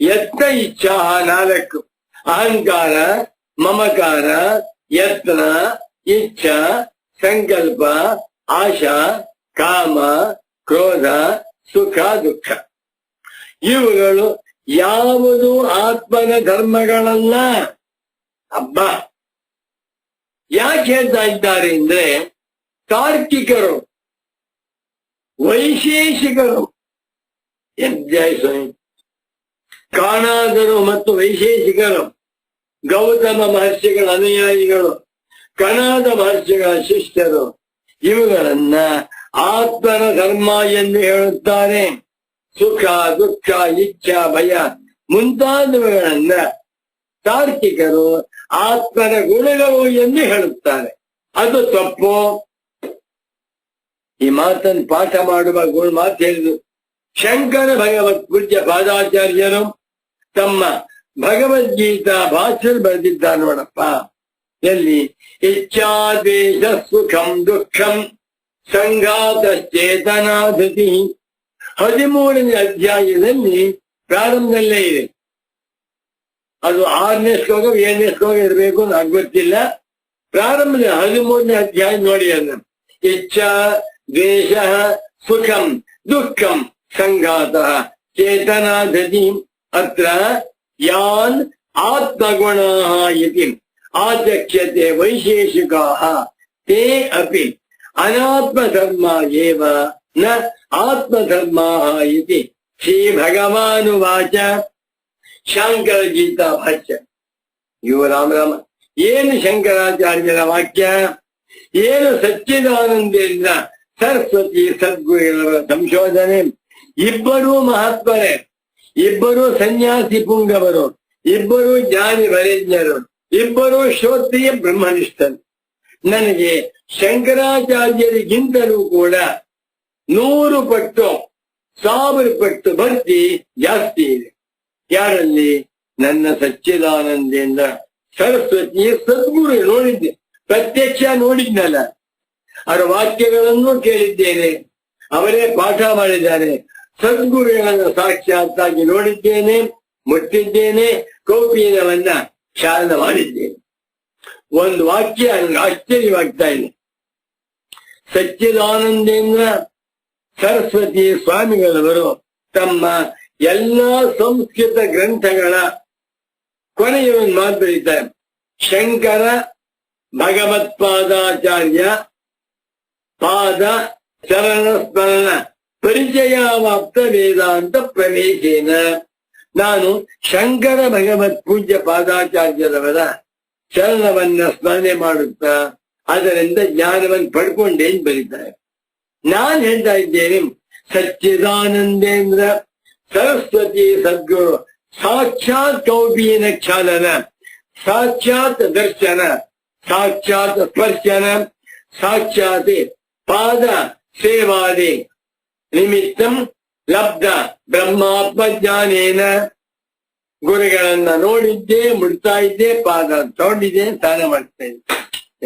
ಯತ್ನ ಇಚ್ಛಾ 4 ಅಹಂಕಾರ ಮಮಕಾರ ಯತ್ನ ಇಚ್ಛಾ ಸಂಕಲ್ಪ, ಆಶಾ, ಕಾಮ, ಕ್ರೋಧ, ಸುಖ, ದುಃಖ. ಇವುಗಳು ಯಾವುದು ಆತ್ಮನ ಧರ್ಮಗಳಲ್ಲ. ಅಬ್ಬ ಯಾಕೆ ಹೇಳ್ತಾ ಇದ್ದಾರೆ ಅಂದ್ರೆ, ತಾರ್ಕಿಕರು, ವೈಶೇಷಿಕರು, ಕಾಣಾದರು ಮತ್ತು ವೈಶೇಷಿಕರು, ಗೌತಮ ಮಹರ್ಷಿಗಳ ಅನುಯಾಯಿಗಳು, ಕಣಾದ ಮಹರ್ಷಿಗಳ ಶಿಷ್ಯರು, ಇವುಗಳನ್ನ ಆತ್ಮನ ಧರ್ಮ ಎಂದು ಹೇಳುತ್ತಾರೆ. ಸುಖ, ದುಃಖ, ಇಚ್ಛಾ, ಭಯ ಮುಂತಾದವುಗಳನ್ನ ತಾರ್ಕಿಕರು ಆತ್ಮನ ಗುಣಗಳು ಎಂದು ಹೇಳುತ್ತಾರೆ. ಅದು ತಪ್ಪು. ಈ ಮಾತನ್ನು ಪಾಠ ಮಾಡುವ ಮಾತು ಹೇಳಿದ್ರು ಶಂಕರ ಭಗವತ್ ಪೂಜ್ಯ ಪಾದಾಚಾರ್ಯರು ತಮ್ಮ ಭಗವದ್ಗೀತಾ ಭಾಷ್ಯ ಬರೆದಿದ್ದಾರೆ ನೋಡಪ್ಪ. ಎಲ್ಲಿ? ಇಚ್ಛಾದ್ವೇಷ ಸುಖಂ ದುಃಖಂ ಸಂಘಾತಶ್ಚೇತನಾಧೃತಿ 13ನೇ ಅಧ್ಯಾಯದಲ್ಲಿ ಪ್ರಾರಂಭದಲ್ಲೇ ಇದೆ. ಅದು 6ನೇ ಶ್ಲೋಕ 7ನೇ ಶ್ಲೋಕ ಇರಬೇಕು, ನನಗೆ ಗೊತ್ತಿಲ್ಲ. ಪ್ರಾರಂಭದ 13ನೇ ಅಧ್ಯಾಯ ನೋಡಿ. ಅದನ್ನು ಇಚ್ಛಾ ದ್ವೇಷ ಸುಖಂ ದುಃಖಂ ಸಂಘಾತ ಚೇತನಾಧೃತಿ ಅತ್ರ ಯಾನ್ ಆತ್ಮಗುಣಾಃ ಇತಿ ಆಚಕ್ಷ್ಯತೆ ವೈಶೇಷಿಕಾಃ ತೇ ಅಪಿ ಅನಾತ್ಮಧರ್ಮ ಏವ ನ ಆತ್ಮಧರ್ಮಾಃ ಇತಿ ಶ್ರೀ ಭಗವಾನುವಾಚ. ಶಂಕರ ಗೀತಾ ಭಾಷ್ಯ. ಇವು ರಾಮ ಏನು ಶಂಕರಾಚಾರ್ಯರ ವಾಕ್ಯ, ಏನು ಸಚ್ಚಿದಾನಂದೇಂದ್ರ ಸರಸ್ವತಿ ಸದ್ಗುರುಗಳ ಸಂಶೋಧನೆ. ಇಬ್ಬರೂ ಮಹಾತ್ಮರೇ, ಇಬ್ಬರೂ ಸನ್ಯಾಸಿ ಪುಂಗವರು, ಇಬ್ಬರೂ ಜ್ಞಾನಿ ವರೇಣ್ಯರು, ಇಬ್ಬರೂ ಶ್ರೋತ್ರಿಯ ಬ್ರಹ್ಮನಿಷ್ಠರು. ನನಗೆ ಶಂಕರಾಚಾರ್ಯರಿಗಿಂತಲೂ ಕೂಡ 100 ಪಟ್ಟು 1000 ಪಟ್ಟು ಭಕ್ತಿ ಜಾಸ್ತಿ ಇದೆ. ಯಾರಲ್ಲಿ? ನನ್ನ ಸಚ್ಚಿದಾನಂದೇಂದ್ರ ಸರಸ್ವತಿ ಸದ್ಗುರು ನೋಡಿದ್ದೆ, ಪ್ರತ್ಯಕ್ಷ ನೋಡಿದ್ನಲ್ಲ. ಅವರ ವಾಕ್ಯಗಳನ್ನು ಕೇಳಿದ್ದೇನೆ, ಅವರೇ ಪಾಠ ಮಾಡಿದ್ದಾರೆ. ಸದ್ಗುರುಗಳನ್ನು ಸಾಕ್ಷಾತ್ತಾಗಿ ನೋಡಿದ್ದೇನೆ, ಮುಟ್ಟಿದ್ದೇನೆ, ಕೌಪೀನವನ್ನ ಚಾರಣ ಮಾಡಿದ್ದೇನೆ. ಒಂದು ವಾಕ್ಯ ನನಗೆ ಆಶ್ಚರ್ಯವಾಗ್ತಾ ಇದೆ. ಸಚ್ಚಿದಾನಂದೇಂದ್ರ ಸರಸ್ವತಿ ಸ್ವಾಮಿಗಳವರು ತಮ್ಮ ಎಲ್ಲಾ ಸಂಸ್ಕೃತ ಗ್ರಂಥಗಳ ಕೊನೆಯನ್ನು ಮಾತು ಬರೀತಾರೆ. ಶಂಕರ ಭಗವತ್ಪಾದಾಚಾರ್ಯ ಪಾದ ಚರಣ ಸ್ಮರಣ ಪರಿಚಯವಾಪ್ತ ವೇದಾಂತ ಪ್ರವೇಶೇನ. ನಾನು ಶಂಕರ ಭಗವತ್ ಪೂಜ್ಯ ಪಾದಾಚಾರ್ಯರವರ ಚರಣವನ್ನ ಸ್ಮರಣೆ ಮಾಡುತ್ತಾ ಅದರಿಂದ ಜ್ಞಾನವನ್ನು ಪಡ್ಕೊಂಡೆ ಅಂತ ಬರೀತಾರೆ. ನಾನು ಹೇಳ್ತಾ ಇದ್ದೇನೆ, ಸಚ್ಚಿದಾನಂದೇಂದ್ರ ಸರಸ್ವತಿ ಸದ್ಗುರು ಸಾಕ್ಷಾತ್ ಕೌಪೀನ ಚಾಲನ, ಸಾಕ್ಷಾತ್ ದರ್ಶನ, ಸಾಕ್ಷಾತ್ ಸ್ಪರ್ಶನ, ಸಾಕ್ಷಾತ್ ಪಾದ ಸೇವಾದಿ ನಿಮಿತ್ತಂ ಲಬ್ಧ ಬ್ರಹ್ಮಾತ್ಮ ಜ್ಞಾನೇನ. ಗುರುಗಳನ್ನ ನೋಡಿದ್ದೆ, ಮುಡ್ತಾ ಇದ್ದೆ, ಪಾದ ತಗೊಂಡಿದ್ದೆ, ಸ್ನಾನ ಮಾಡ್ತಾ ಇದ್ದೆ.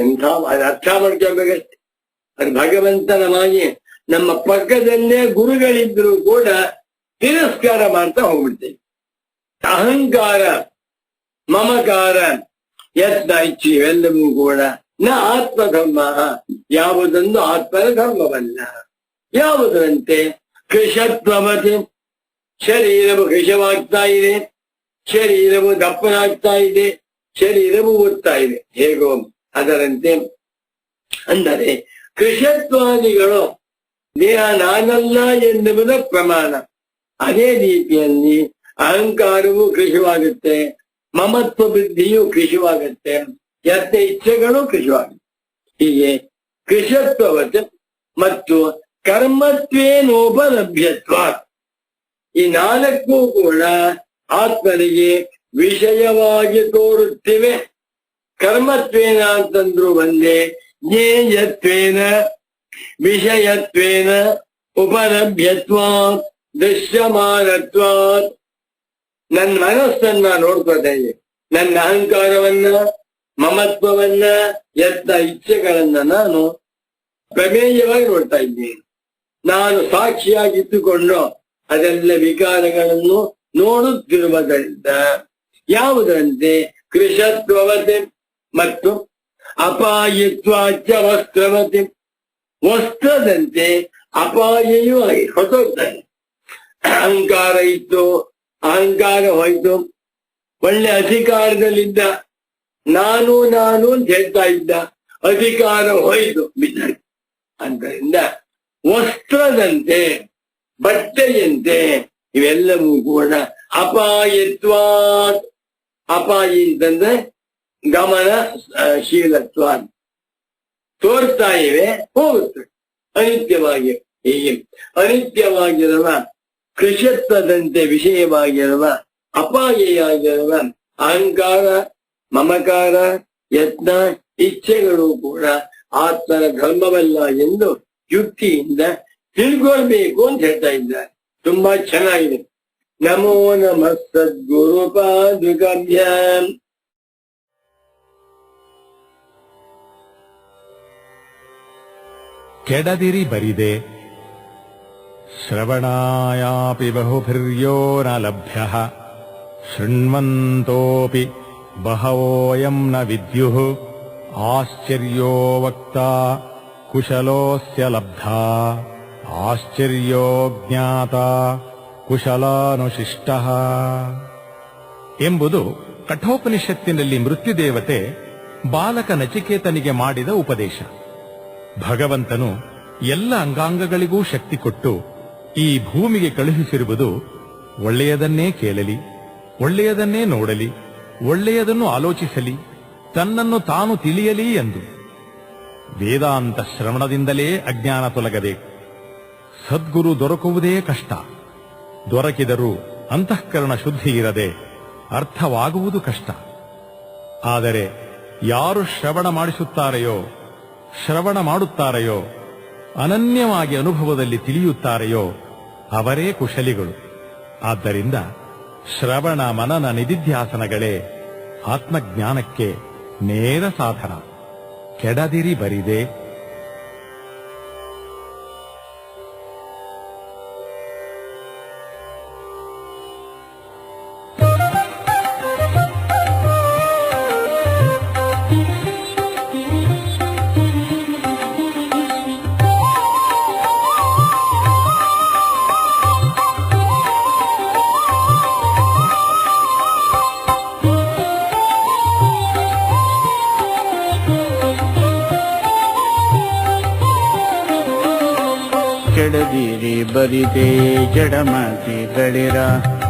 ಎಂಥ ಅದು ಅರ್ಥ ಮಾಡ್ಕೊಳ್ಬೇಕಷ್ಟೆ. ಅದು ಭಗವಂತನ ಮಾಯೆ. ನಮ್ಮ ಪಕ್ಕದಲ್ಲೇ ಗುರುಗಳಿದ್ರು ಕೂಡ ತಿರಸ್ಕಾರ ಮಾಡ್ತಾ ಹೋಗ್ಬಿಡ್ತೇವೆ. ಅಹಂಕಾರ, ಮಮಕಾರ, ಯತ್ನ ಇಚ್ಛೆ ಇವೆಲ್ಲವೂ ಕೂಡ ನ ಆತ್ಮಧರ್ಮ, ಯಾವುದೊಂದು ಆತ್ಮನ ಧರ್ಮವಲ್ಲ. ಯಾವುದರಂತೆ? ಕೃಷತ್ವವತೆ, ಶರೀರವು ಕೃಷವಾಗ್ತಾ ಇದೆ, ಶರೀರವು ದಪ್ಪನಾಗ್ತಾ ಇದೆ, ಶರೀರವು ಓದ್ತಾ ಇದೆ. ಹೇಗೋ ಅದರಂತೆ ಅಂದರೆ ಕೃಷತ್ವಾದಿಗಳು ದೇಹ ನಾನಲ್ಲ ಎನ್ನುವುದ ಪ್ರಮಾಣ. ಅದೇ ರೀತಿಯಲ್ಲಿ ಅಹಂಕಾರವು ಕೃಷವಾಗುತ್ತೆ, ಮಮತ್ವ ಬುದ್ಧಿಯು ಕೃಷವಾಗುತ್ತೆ, ಯತ್ನ ಇಚ್ಛೆಗಳು ಕೃಷವಾಗುತ್ತೆ. ಹೀಗೆ ಕೃಷತ್ವವತ ಮತ್ತು ಕರ್ಮತ್ವೇನೋಪಲಭ್ಯತ್ವ, ಈ 4 ಕೂಡ ಆತ್ಮನಿಗೆ ವಿಷಯವಾಗಿ ತೋರುತ್ತಿವೆ. ಕರ್ಮತ್ವೇನ ಅಂತಂದ್ರು ಒಂದೇ, ಜ್ಞೇಯತ್ವೇನ ವಿಷಯತ್ವೇನ ಉಪಲಭ್ಯತ್ವಾತ್ ದೃಶ್ಯಮಾನತ್ವಾತ್. ನನ್ನ ಮನಸ್ಸನ್ನ ನೋಡ್ಕೊತಾ ಇದೆ, ನನ್ನ ಅಹಂಕಾರವನ್ನ, ಮಮತ್ವವನ್ನ, ಯತ್ನ ಇಚ್ಛೆಗಳನ್ನ ನಾನು ಪ್ರಮೇಯವಾಗಿ ನೋಡ್ತಾ ಇದ್ದೇನೆ. ನಾನು ಸಾಕ್ಷಿಯಾಗಿದ್ದುಕೊಂಡು ಅದೆಲ್ಲ ವಿಕಾರಗಳನ್ನು ನೋಡುತ್ತಿರುವುದರಿಂದ ಯಾವುದರಂತೆ ಕೃಷತ್ವವತೆ ಮತ್ತು ಅಪಾಯಿತ್ವಾಚ ವಸ್ತ್ರವತಿ, ವಸ್ತ್ರದಂತೆ ಅಪಾಯೆಯೂ ಆಗಿ ಹೊಸೋಗ್ತಾನೆ. ಅಹಂಕಾರ ಇತ್ತು, ಅಹಂಕಾರ ಹೋಯ್ತು. ಒಳ್ಳೆ ಅಧಿಕಾರದಲ್ಲಿದ್ದ, ನಾನು ನಾನು ಅಂತ ಹೇಳ್ತಾ ಇದ್ದ, ಅಧಿಕಾರ ಹೋಯ್ತು, ಬಿದ್ದಾಗಿ. ಆದ್ದರಿಂದ ವಸ್ತ್ರದಂತೆ, ಬಟ್ಟೆಯಂತೆ ಇವೆಲ್ಲವೂ ಕೂಡ ಅಪಾಯತ್ವಾ, ಅಪಾಯ ಅಂತಂದ್ರೆ ಗಮನ ಶೀಲತ್ವ ತೋರ್ತಾ ಇವೆ, ಹೋಗುತ್ತೆ. ಅನಿತ್ಯವಾಗಿ ಹೀಗೆ ಅನಿತ್ಯವಾಗಿರುವ ಕೃಷತ್ವದಂತೆ ವಿಷಯವಾಗಿರುವ ಅಪಾಯಿಯಾಗಿರುವ ಅಹಂಕಾರ, ಮಮಕಾರ, ಯತ್ನ, ಇಚ್ಛೆಗಳು ಕೂಡ ಆತ್ಮನ ಧರ್ಮವಲ್ಲ ಎಂದು ಯುಕ್ತಿಯಿಂದ ತಿಳ್ಕೊಳ್ಬೇಕು ಅಂತ ಹೇಳ್ತಾ ಇದ್ದಾರೆ. ತುಂಬಾ ಚೆನ್ನಾಗಿದೆ. ನಮೋ ನಮಃ ಸದ್ಗುರು ಪಾದುಕಾಭ್ಯಾಂ. ಕೆಡದಿರಿ ಬರಿದೆ ಶ್ರವಣಾಯಾಪಿ ಬಹುಭಿರ್ಯೋ ನ ಲಭ್ಯಃ ಶೃಣ್ವಂತೋಪಿ ಬಹವೋಯಂ ನ ವಿದ್ಯುಃ ಆಶ್ಚರ್ಯೋ ವಕ್ತಾ ಕುಶಲೋಸ್ಯ ಲಬ್ಧಾ ಆಶ್ಚರ್ಯೋ ಜ್ಞಾತಾ ಕುಶಲಾನುಶಿಷ್ಟಃ ಎಂಬುದು ಕಠೋಪನಿಷತ್ತಿನಲ್ಲಿ ಮೃತ್ಯುದೇವತೆ ಬಾಲಕ ನಚಿಕೇತನಿಗೆ ಮಾಡಿದ ಉಪದೇಶ. ಭಗವಂತನು ಎಲ್ಲ ಅಂಗಾಂಗಗಳಿಗೂ ಶಕ್ತಿ ಕೊಟ್ಟು ಈ ಭೂಮಿಗೆ ಕಳುಹಿಸಿರುವುದು ಒಳ್ಳೆಯದನ್ನೇ ಕೇಳಲಿ, ಒಳ್ಳೆಯದನ್ನೇ ನೋಡಲಿ, ಒಳ್ಳೆಯದನ್ನು ಆಲೋಚಿಸಲಿ, ತನ್ನನ್ನು ತಾನು ತಿಳಿಯಲಿ ಎಂದು. ವೇದಾಂತ ಶ್ರವಣದಿಂದಲೇ ಅಜ್ಞಾನ ತೊಲಗಬೇಕು. ಸದ್ಗುರು ದೊರಕುವುದೇ ಕಷ್ಟ. ದೊರಕಿದರೂ ಅಂತಃಕರಣ ಶುದ್ಧಿ ಇರದೆ ಅರ್ಥವಾಗುವುದು ಕಷ್ಟ. ಆದರೆ ಯಾರು ಶ್ರವಣ ಮಾಡಿಸುತ್ತಾರೆಯೋ, ಶ್ರವಣ ಮಾಡುತ್ತಾರೆಯೋ, ಅನನ್ಯವಾಗಿ ಅನುಭವದಲ್ಲಿ ತಿಳಿಯುತ್ತಾರೆಯೋ ಅವರೇ ಕುಶಲಿಗಳು. ಆದ್ದರಿಂದ ಶ್ರವಣ ಮನನ ನಿಧಿಧ್ಯಾಸನಗಳೇ ಆತ್ಮಜ್ಞಾನಕ್ಕೆ ನೇರ ಸಾಧನ. ಕೆಡದಿರಿ ಬರಿದೆ. ಕೆಡದಿರಿ ಬರಿದೆ ಜಡಮತಿಗಳಿರ,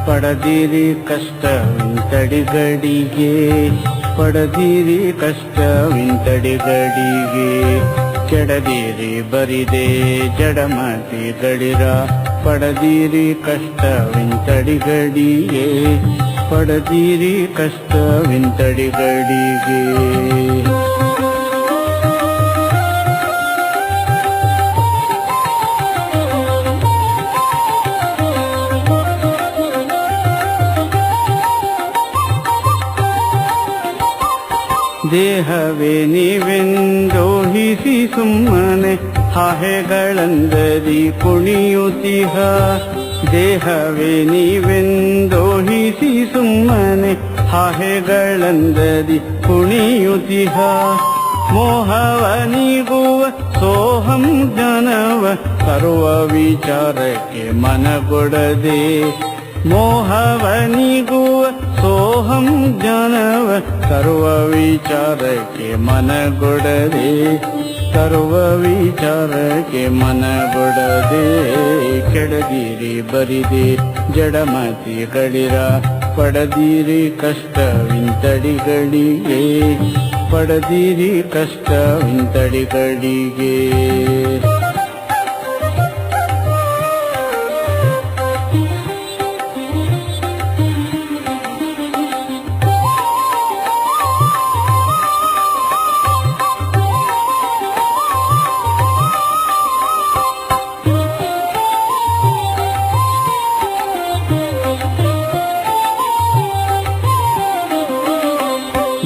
ಪಡದಿರಿ ಕಷ್ಟವಿಂತಡಿಗಡಿಗೆ, ಪಡದಿರಿ ಕಷ್ಟವಿಂತಡಿಗಡಿಗೆ. ಕೆಡದಿರಿ ಬರಿದೆ ಜಡಮತಿಗಳಿರ, ಪಡದಿರಿ ಕಷ್ಟವಿಂತಡಿಗಡಿಗೆ, ಪಡದಿರಿ ಕಷ್ಟವಿಂತಡಿಗಡಿಗೆ. ದೇಹವೇ ನೀವೆಂದೋಹಿಸಿ ಸುಮ್ಮನೆ ಹಾಹೆಗಳಂದರಿ ಕುಣಿಯುತ್ತಿಹ. ದೇಹವೇ ನೀವೆಂದೋಹಿಸಿ ಸುಮ್ಮನೆ ಹಾಹೆಗಳಂದರಿ ಕುಣಿಯುತ್ತಿಹ. ಮೋಹವನಿಗುವ ಸೋಹಂ ಜ್ಞಾನವ ಸರ್ವ ವಿಚಾರಕ್ಕೆ ಮನಗೊಡದೆ. ಮೋಹವನಿಗುವ ಸೋಹಂ ಜ್ಞಾನವ ಸರ್ವ ವಿಚಾರಕ್ಕೆ ಮನಗೊಡದೆ, ಸರ್ವ ವಿಚಾರಕ್ಕೆ ಮನಗೊಡದೆ. ಕೆಡದಿರಿ ಬರಿದೆ ಜಡಮತಿಗಳಿರ, ಪಡದಿರಿ ಕಷ್ಟವಿಂತಡಿಗಳಿಗೆ, ಪಡದಿರಿ ಕಷ್ಟವಿಂತಡಿಗಳಿಗೆ.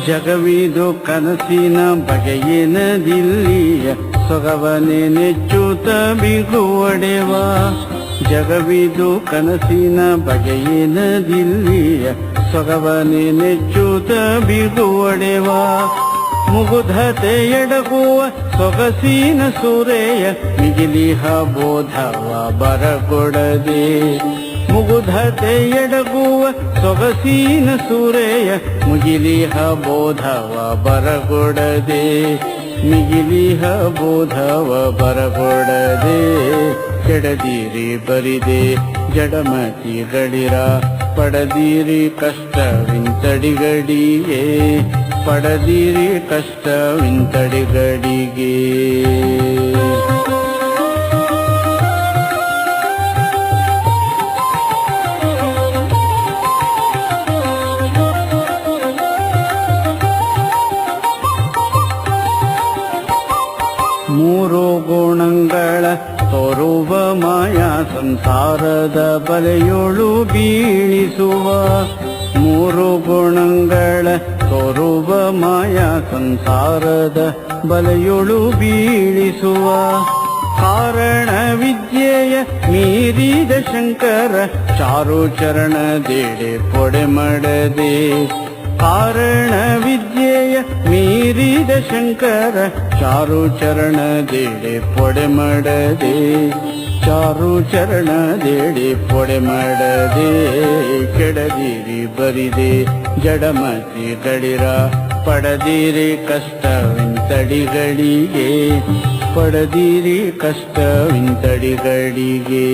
ಜಗವಿದು ಕನಸಿನ ಬಗೆಯೇನದಿಲ್ಲಿಯ, ಸೊಗವನೆ ನೆಚ್ಚುತ ಬಿಗುವಡೆವ. ಜಗವಿದು ಕನಸಿನ ಬಗೆಯೇನದಿಲ್ಲಿಯ, ಸೊಗವನೆ ನೆಚ್ಚುತ ಬಿಗುವಡೆವ. ಮುಗುಧತೆ ಎಡಗುವ ಸೊಗಸಿನ ಸೂರೆಯ ಮಿಗಿಲಿಹ ಬೋಧವ ಬರಗೊಡದೆ ಮುಗುಧತೆ ಎಡಗುವ ಸೊಗಸಿನ ಸೂರೆಯ ಮುಗಿಲಿಹ ಬೋಧವ ಬರಗೊಡದೆ ಮಿಗಿಲಿಹ ಬೋಧವ ಬರಗೊಡದೆ ಕೆಡದಿರಿ ಬರಿದೆ ಜಡಮತಿಗಳಿರ ಪಡದಿರಿ ಕಷ್ಟವಿಂತಡಿಗಡಿಗೆ ಪಡದಿರಿ ಕಷ್ಟವಿಂತಡಿಗಡಿಗೆ ಮೂರು ಗುಣಗಳ ತೋರುವ ಮಾಯಾ ಸಂಸಾರದ ಬಲೆಯೊಳು ಬೀಳಿಸುವ ಮೂರು ಗುಣಗಳ ತೋರುವ ಮಾಯಾ ಸಂಸಾರದ ಬಲೆಯೊಳು ಬೀಳಿಸುವ ಕಾರಣ ವಿದ್ಯೆಯ ಮೀರಿದ ಶಂಕರ ಚಾರು ಚರಣದೆಡೆ ಪೊಡೆ ಮಾಡದೆ ಕಾರಣ ವಿದ್ಯೆಯ ಮೀರಿದ ಶಂಕರ ಚಾರು ಚರಣದೆಡೆ ಪೊಡೆ ಮಾಡದೆ ಚಾರು ಚರಣದೆಡೆ ಪೊಡೆ ಮಾಡದೆ ಕೆಡದಿರಿ ಬರಿದೆ ಜಡಮತಿಗಳಿರ ಪಡದಿರಿ ಕಷ್ಟವಿಂತಡಿಗಳಿಗೆ ಪಡದಿರಿ ಕಷ್ಟವಿಂತಡಿಗಳಿಗೆ